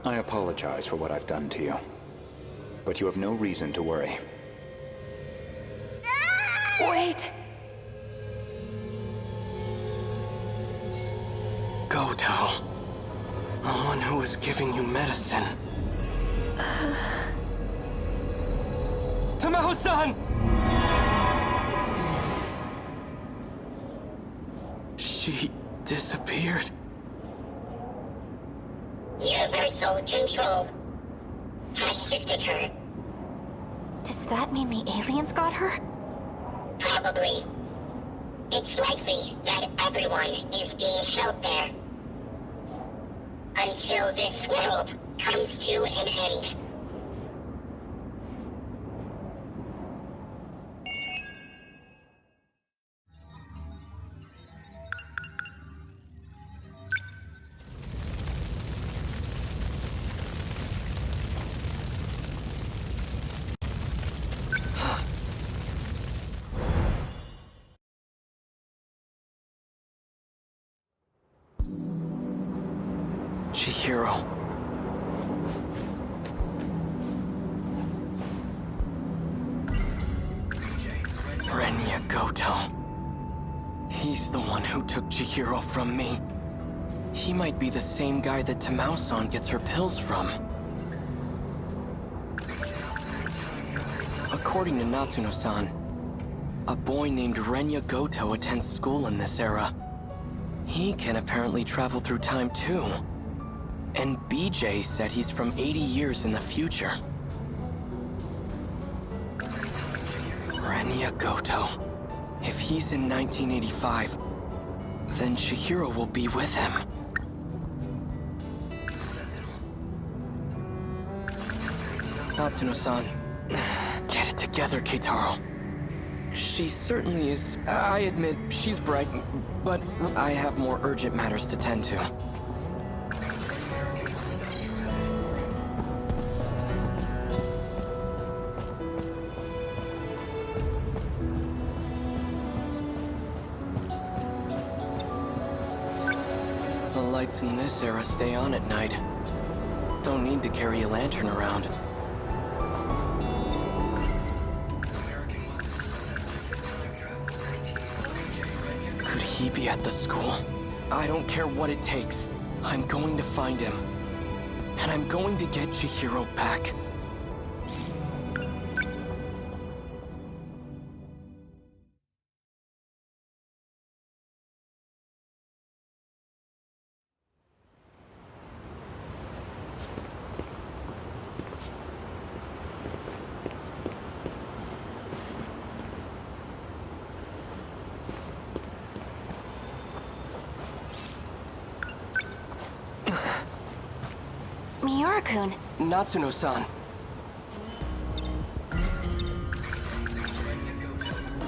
I apologize for what I've done to you. But you have no reason to worry. Wait! Goto. The one who was giving you medicine. Tamao-san! She disappeared. Universal control has shifted her. Does that mean the aliens got her? Probably. It's likely that everyone is being held there. Until this world comes to an end. Chihiro. Renya Goto. He's the one who took Chihiro from me. He might be the same guy that Tamao-san gets her pills from. According to Natsuno-san, a boy named Renya Goto attends school in this era. He can apparently travel through time too. And BJ said he's from 80 years in the future. Renya Goto. If he's in 1985, then Chihiro will be with him. Natsuno-san, get it together, Keitaro. She certainly is. I admit, she's bright, but I have more urgent matters to tend to. The lights in this era stay on at night. No need to carry a lantern around. Could he be at the school? I don't care what it takes. I'm going to find him. And I'm going to get Chihiro back. Miura-kun. Natsuno-san.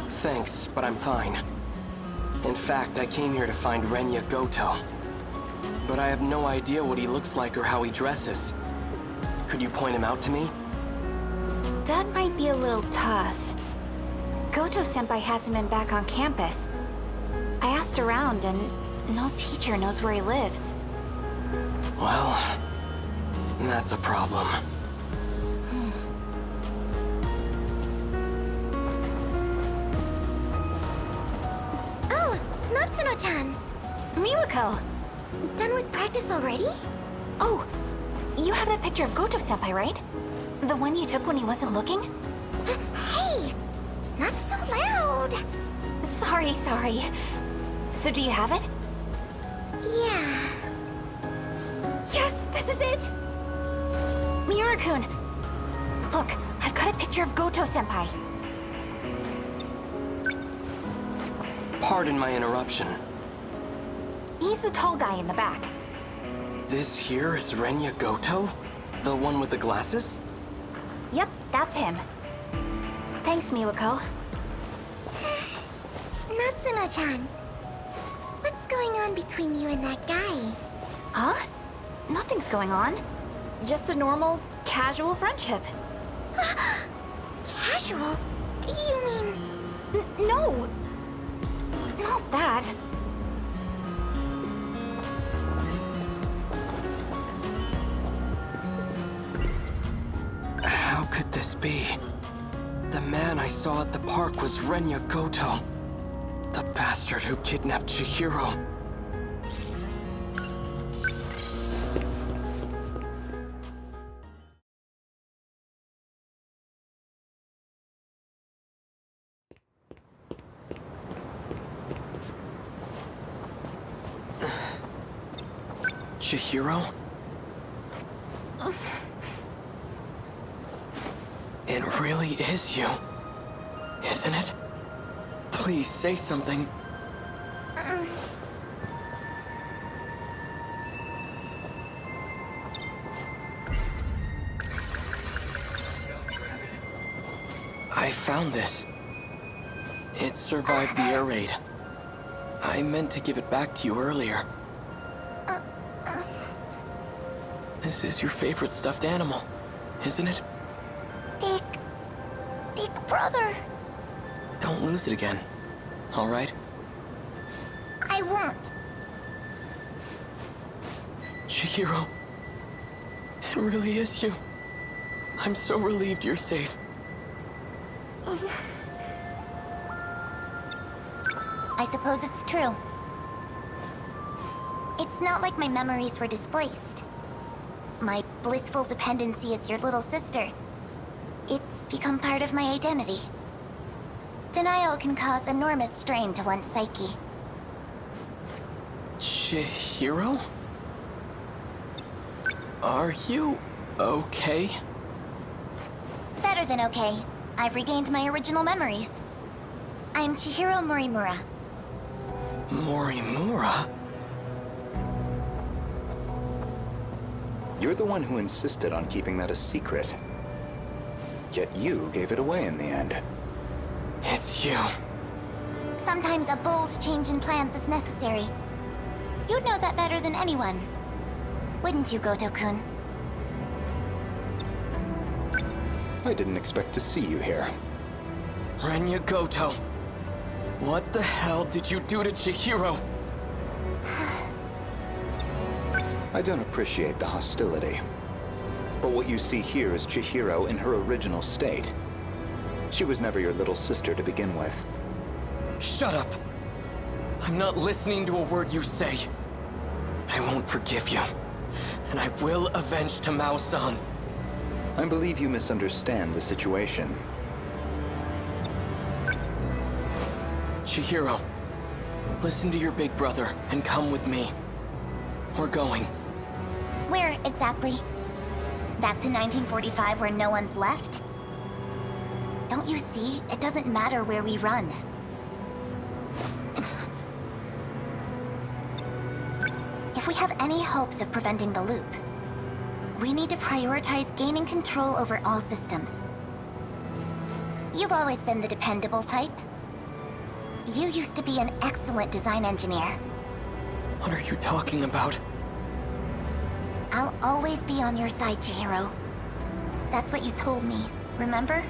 Thanks, but I'm fine. In fact, I came here to find Renya Goto. But I have no idea what he looks like or how he dresses. Could you point him out to me? That might be a little tough. Goto-senpai hasn't been back on campus. I asked around, and no teacher knows where he lives. Well, that's a problem. Oh, Natsuno-chan. Miwako! Done with practice already? Oh, you have that picture of Goto-senpai, right? The one you took when he wasn't looking? Hey! Not so loud! Sorry. So do you have it? Yeah. Yes, this is it! Miura-kun! Look, I've got a picture of Goto-senpai. Pardon my interruption. He's the tall guy in the back. This here is Renya Goto? The one with the glasses? Yep, that's him. Thanks, Miwako. Natsuno-chan. What's going on between you and that guy? Huh? Nothing's going on. Just a normal, casual friendship. Casual? You mean... No! Not that. How could this be? The man I saw at the park was Renya Goto. The bastard who kidnapped Chihiro. Chihiro? It really is you, isn't it? Please say something. I found this. It survived the air raid. I meant to give it back to you earlier. This is your favorite stuffed animal, isn't it? Big brother. Don't lose it again, all right? I won't. Chihiro, it really is you. I'm so relieved you're safe. I suppose it's true. It's not like my memories were displaced. My blissful dependency as your little sister. It's become part of my identity. Denial can cause enormous strain to one's psyche. Chihiro? Are you okay? Better than okay. I've regained my original memories. I'm Chihiro Morimura. Morimura? You're the one who insisted on keeping that a secret. Yet you gave it away in the end. It's you. Sometimes a bold change in plans is necessary. You'd know that better than anyone. Wouldn't you, Goto-kun? I didn't expect to see you here. Renya Goto. What the hell did you do to Chihiro? I don't appreciate the hostility. But what you see here is Chihiro in her original state. She was never your little sister to begin with. Shut up! I'm not listening to a word you say. I won't forgive you. And I will avenge Tamao-san. I believe you misunderstand the situation. Chihiro, listen to your big brother and come with me. We're going. Where exactly? Back to 1945 where no one's left? Don't you see? It doesn't matter where we run. If we have any hopes of preventing the loop, we need to prioritize gaining control over all systems. You've always been the dependable type. You used to be an excellent design engineer. What are you talking about? I'll always be on your side, Chihiro. That's what you told me, remember?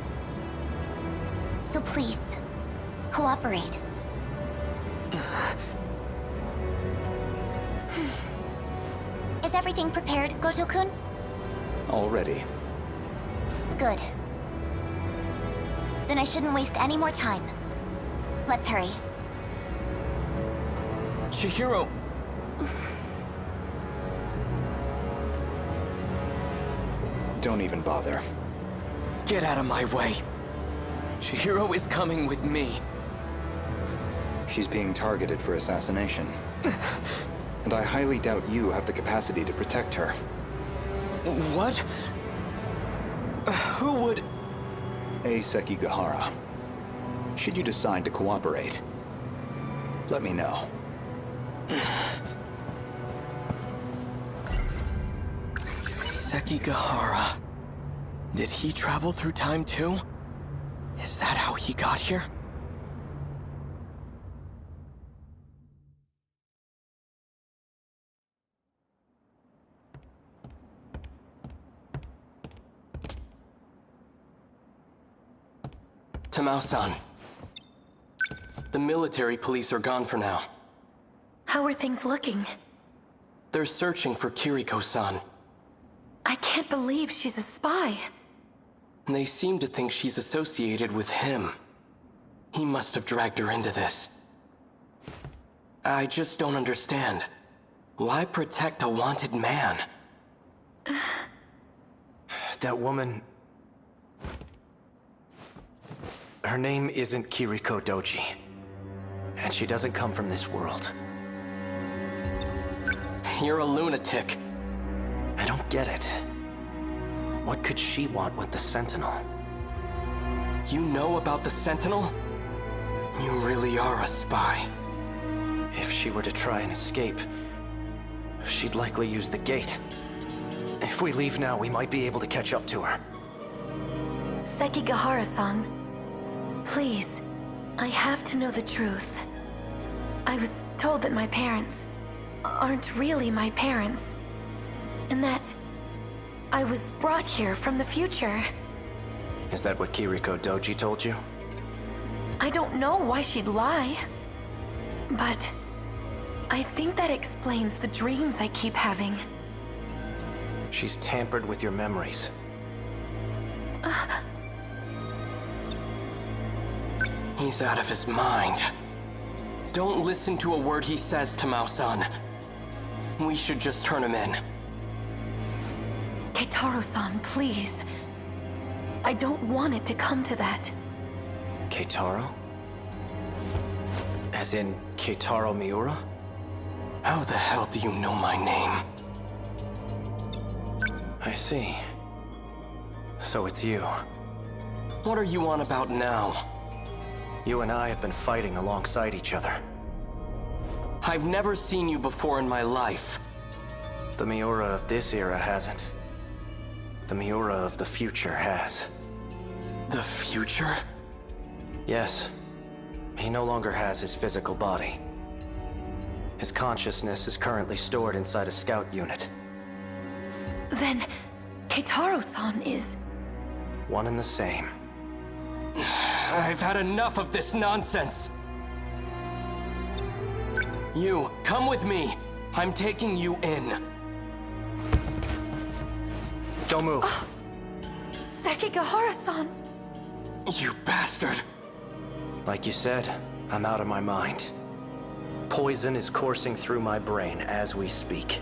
So please, cooperate. Is everything prepared, Goto-kun? Already. Good. Then I shouldn't waste any more time. Let's hurry. Chihiro! Don't even bother. Get out of my way. Chihiro is coming with me. She's being targeted for assassination. And I highly doubt you have the capacity to protect her. What? Who would... A Sekigahara. Should you decide to cooperate, let me know. Sekigahara. Did he travel through time too? Is that how he got here? Tamao-san. The military police are gone for now. How are things looking? They're searching for Kiriko-san. I can't believe she's a spy. They seem to think she's associated with him. He must have dragged her into this. I just don't understand. Why protect a wanted man? That woman... Her name isn't Kiriko Doji. And she doesn't come from this world. You're a lunatic. I don't get it. What could she want with the Sentinel? You know about the Sentinel? You really are a spy. If she were to try and escape, she'd likely use the gate. If we leave now, we might be able to catch up to her. Sekigahara-san, please, I have to know the truth. I was told that my parents aren't really my parents, and that I was brought here from the future. Is that what Kiriko Doji told you? I don't know why she'd lie, but I think that explains the dreams I keep having. She's tampered with your memories. He's out of his mind. Don't listen to a word he says, Tamao-san. We should just turn him in. Keitaro-san, please. I don't want it to come to that. Keitaro? As in Keitaro Miura? How the hell do you know my name? I see. So it's you. What are you on about now? You and I have been fighting alongside each other. I've never seen you before in my life. The Miura of this era hasn't. The Miura of the future has. The future? Yes. He no longer has his physical body. His consciousness is currently stored inside a scout unit. Then, Keitaro-san is... One and the same. I've had enough of this nonsense. You, come with me. I'm taking you in. Don't move. Sekigahara-san! You bastard! Like you said, I'm out of my mind. Poison is coursing through my brain as we speak.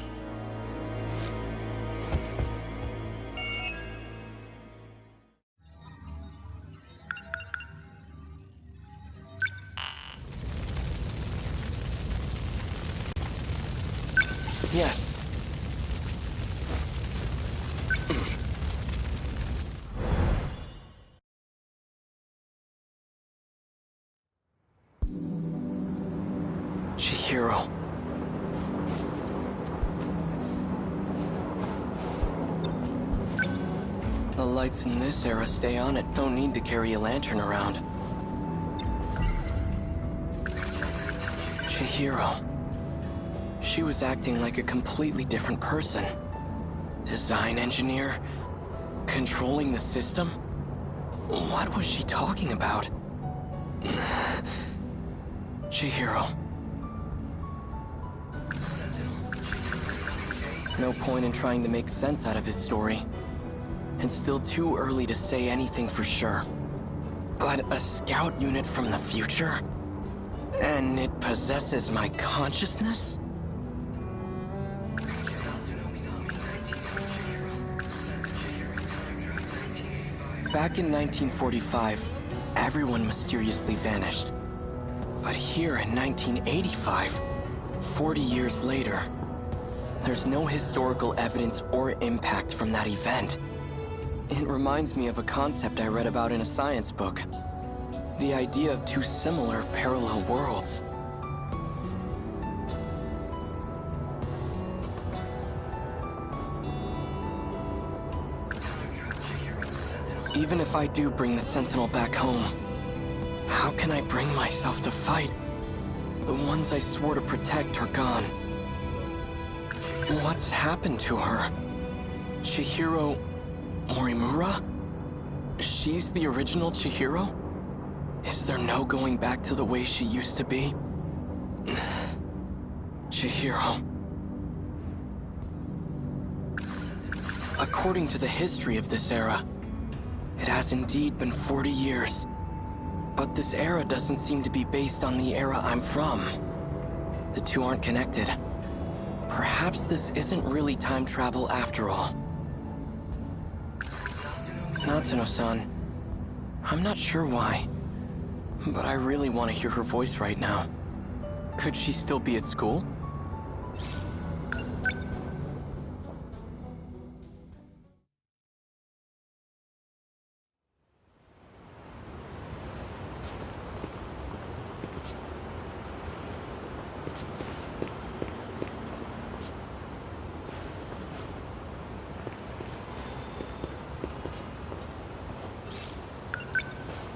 Yes. Chihiro. The lights in this era stay on at no need to carry a lantern around. Chihiro. She was acting like a completely different person. Design engineer? Controlling the system? What was she talking about? Chihiro. No point in trying to make sense out of his story. It's still too early to say anything for sure. But a scout unit from the future? And it possesses my consciousness? Back in 1945, everyone mysteriously vanished. But here in 1985, 40 years later, there's no historical evidence or impact from that event. It reminds me of a concept I read about in a science book. The idea of two similar parallel worlds. Even if I do bring the Sentinel back home, how can I bring myself to fight? The ones I swore to protect are gone. What's happened to her? Chihiro Morimura? She's the original Chihiro? Is there no going back to the way she used to be? Chihiro. According to the history of this era, it has indeed been 40 years. But this era doesn't seem to be based on the era I'm from. The two aren't connected. Perhaps this isn't really time travel after all. Natsuno-san, I'm not sure why, but I really want to hear her voice right now. Could she still be at school?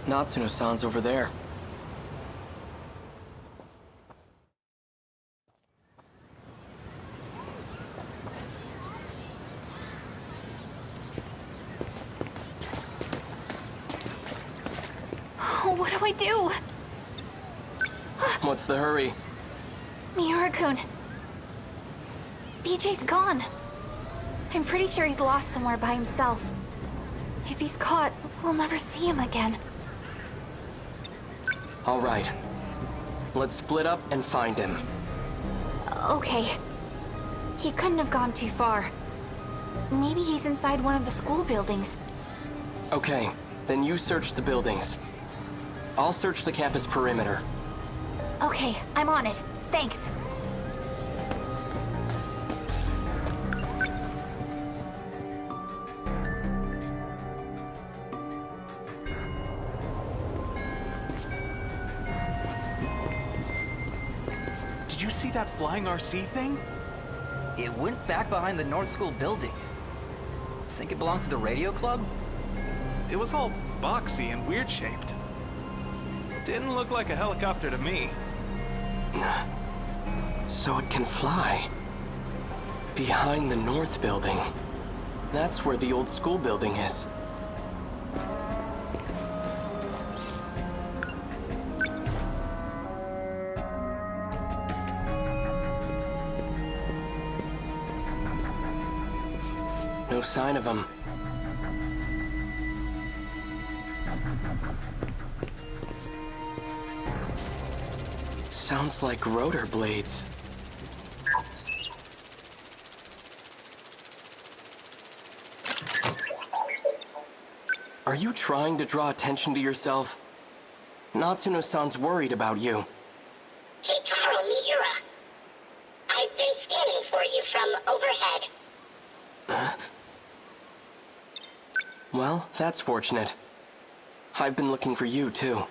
Natsuno-san's over there. What do I do? What's the hurry? Miura-kun. BJ's gone. I'm pretty sure he's lost somewhere by himself. If he's caught, we'll never see him again. All right. Let's split up and find him. Okay. He couldn't have gone too far. Maybe he's inside one of the school buildings. Okay, then you search the buildings. I'll search the campus perimeter. Okay, I'm on it. Thanks. see that flying RC thing? It went back behind the North School building. Think it belongs to the radio club? It was all boxy and weird shaped. Didn't look like a helicopter to me. So it can fly. Behind the North Building. That's where the old school building is. No sign of him. Sounds like rotor blades. Are you trying to draw attention to yourself? Natsuno-san's worried about you. Keitaro Miura. I've been scanning for you from overhead. Well, that's fortunate. I've been looking for you, too.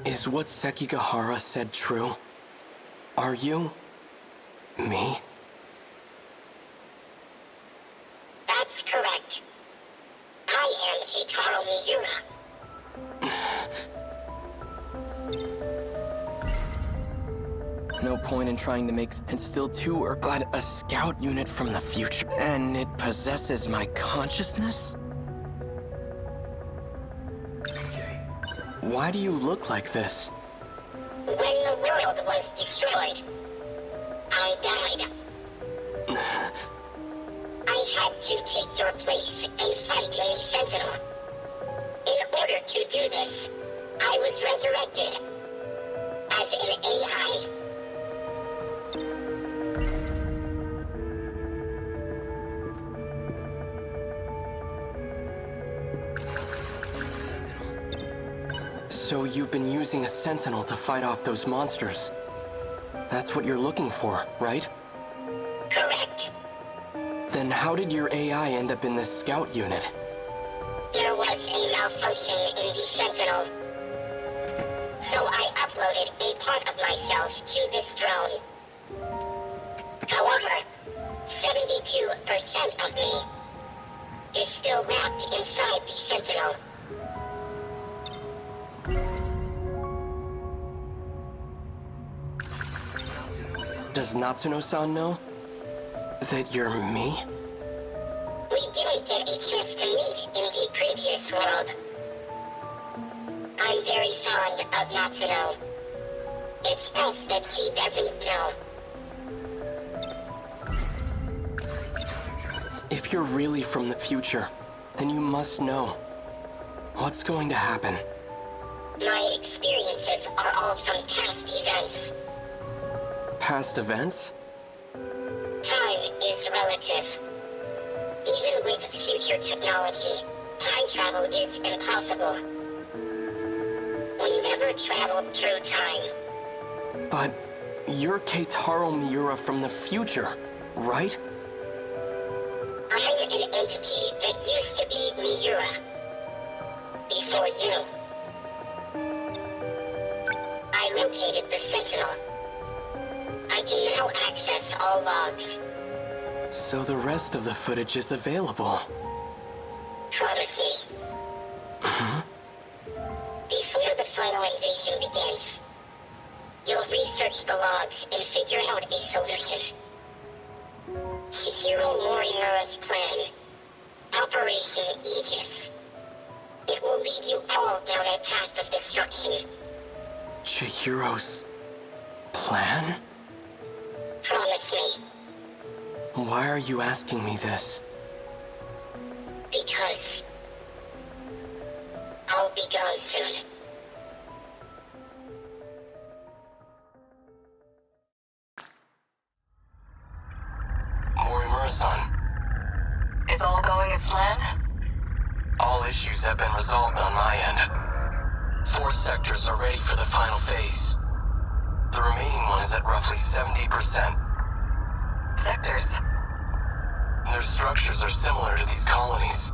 Is what Sekigahara said true? Are you... me? That's correct. I am Keitaro Miura. No point in trying to make and still two are but a scout unit from the future. And it possesses my consciousness? Why do you look like this? When the world was destroyed, I died. I had to take your place and fight in the Sentinel. In order to do this, I was resurrected as an AI. So you've been using a Sentinel to fight off those monsters. That's what you're looking for, right? Correct. Then how did your AI end up in this scout unit? There was a malfunction in the Sentinel. So I uploaded a part of myself to this drone. However, 72% of me is still wrapped inside the Sentinel. Does Natsuno-san know that you're me? We didn't get a chance to meet in the previous world. I'm very fond of Natsuno. It's best that she doesn't know. If you're really from the future, then you must know. What's going to happen? My experiences are all from past events. Past events? Time is relative. Even with future technology, time travel is impossible. We never traveled through time. But you're Keitaro Miura from the future, right? I'm an entity that used to be Miura. Before you. I located the Sentinel. I can now access all logs. So the rest of the footage is available. Promise me. Before the final invasion begins, you'll research the logs and figure out a solution. Chihiro Morimura's plan. Operation Aegis. It will lead you all down a path of destruction. Chihiro's... plan? Promise me. Why are you asking me this? Because I'll be gone soon. Morimura-san. Is all going as planned? All issues have been resolved on my end. 4 sectors are ready for the final phase. The remaining one is at roughly 70%. Sectors? Their structures are similar to these colonies.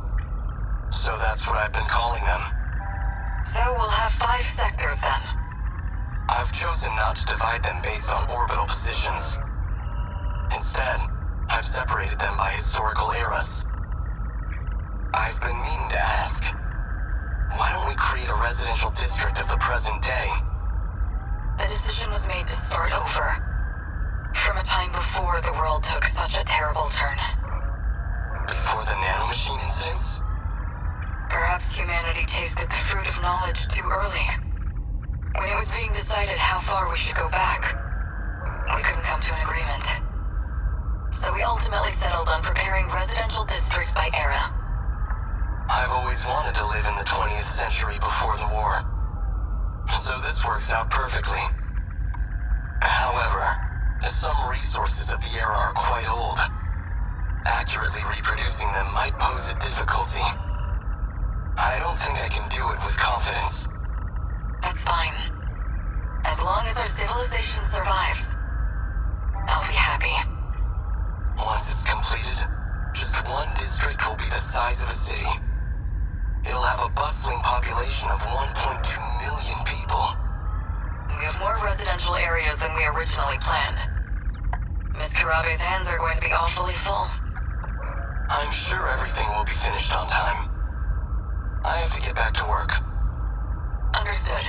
So that's what I've been calling them. So we'll have 5 sectors then. I've chosen not to divide them based on orbital positions. Instead, I've separated them by historical eras. I've been meaning to ask, why don't we create a residential district of the present day? The decision was made to start over. From a time before the world took such a terrible turn. Before the nanomachine incidents? Perhaps humanity tasted the fruit of knowledge too early. When it was being decided how far we should go back, we couldn't come to an agreement. So we ultimately settled on preparing residential districts by era. I've always wanted to live in the 20th century before the war. So this works out perfectly. However, some resources of the era are quite old. Accurately reproducing them might pose a difficulty. I don't think I can do it with confidence. That's fine. As long as our civilization survives, I'll be happy. Once it's completed, just one district will be the size of a city. It'll have a bustling population of 1.2 million people. We have more residential areas than we originally planned. Miss Karabe's hands are going to be awfully full. I'm sure everything will be finished on time. I have to get back to work. Understood.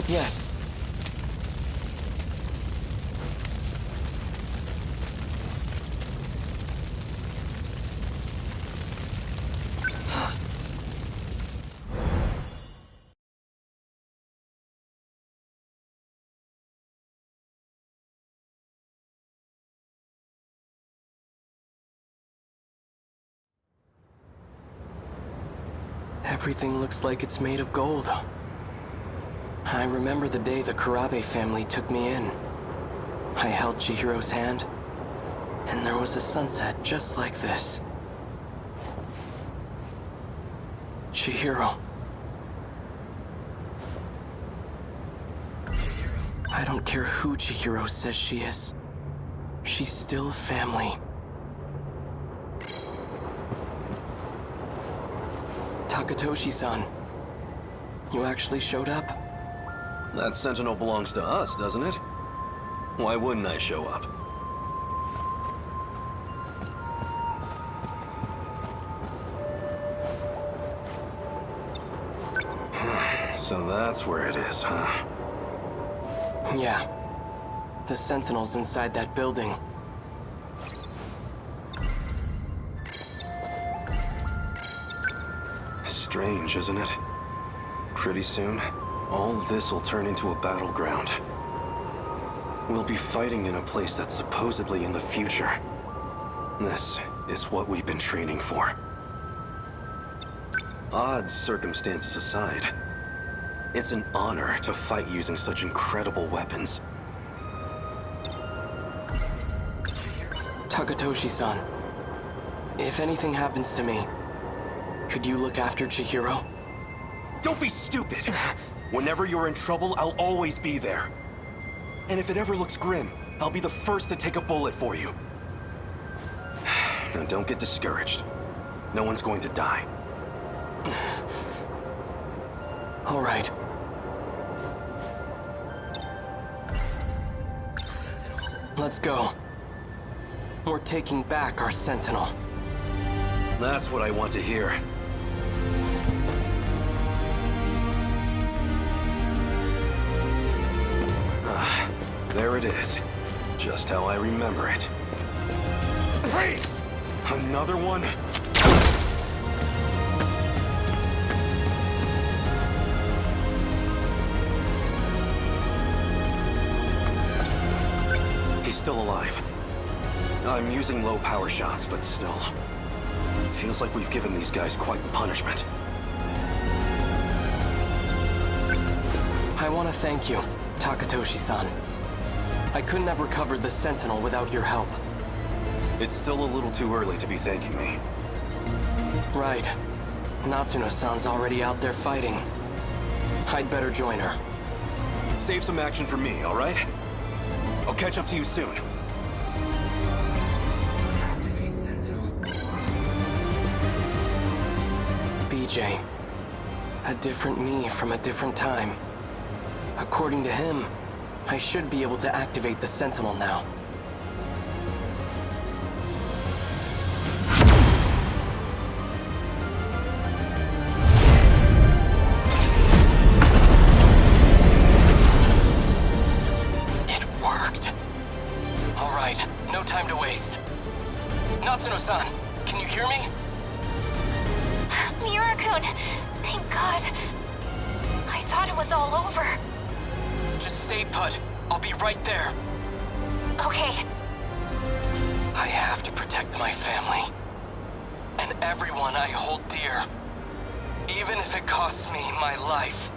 Yes. Everything looks like it's made of gold. I remember the day the Karabe family took me in. I held Chihiro's hand, and there was a sunset just like this. Chihiro. I don't care who Chihiro says she is. She's still family. Takatoshi-san, you actually showed up? That Sentinel belongs to us, doesn't it? Why wouldn't I show up? So that's where it is, huh? Yeah. The Sentinels inside that building. Strange, isn't it? Pretty soon, all this will turn into a battleground. We'll be fighting in a place that's supposedly in the future. This is what we've been training for. Odd circumstances aside, it's an honor to fight using such incredible weapons. Takatoshi-san, if anything happens to me, could you look after Chihiro? Don't be stupid! Whenever you're in trouble, I'll always be there. And if it ever looks grim, I'll be the first to take a bullet for you. Now don't get discouraged. No one's going to die. All right. Let's go. We're taking back our Sentinel. That's what I want to hear. There it is. Just how I remember it. Freeze! Another one? He's still alive. I'm using low power shots, but still. Feels like we've given these guys quite the punishment. I want to thank you Takatoshi-san, I couldn't have recovered the Sentinel without your help. It's still a little too early to be thanking me. Right. Natsuno-san's already out there fighting. I'd better join her. Save some action for me, all right? I'll catch up to you soon. BJ. A different me from a different time. According to him, I should be able to activate the Sentinel now. It worked. All right, no time to waste. Natsuno-san, can you hear me? Miura-kun, thank God. I thought it was all over. Just stay put. I'll be right there. Okay. I have to protect my family. And everyone I hold dear. Even if it costs me my life.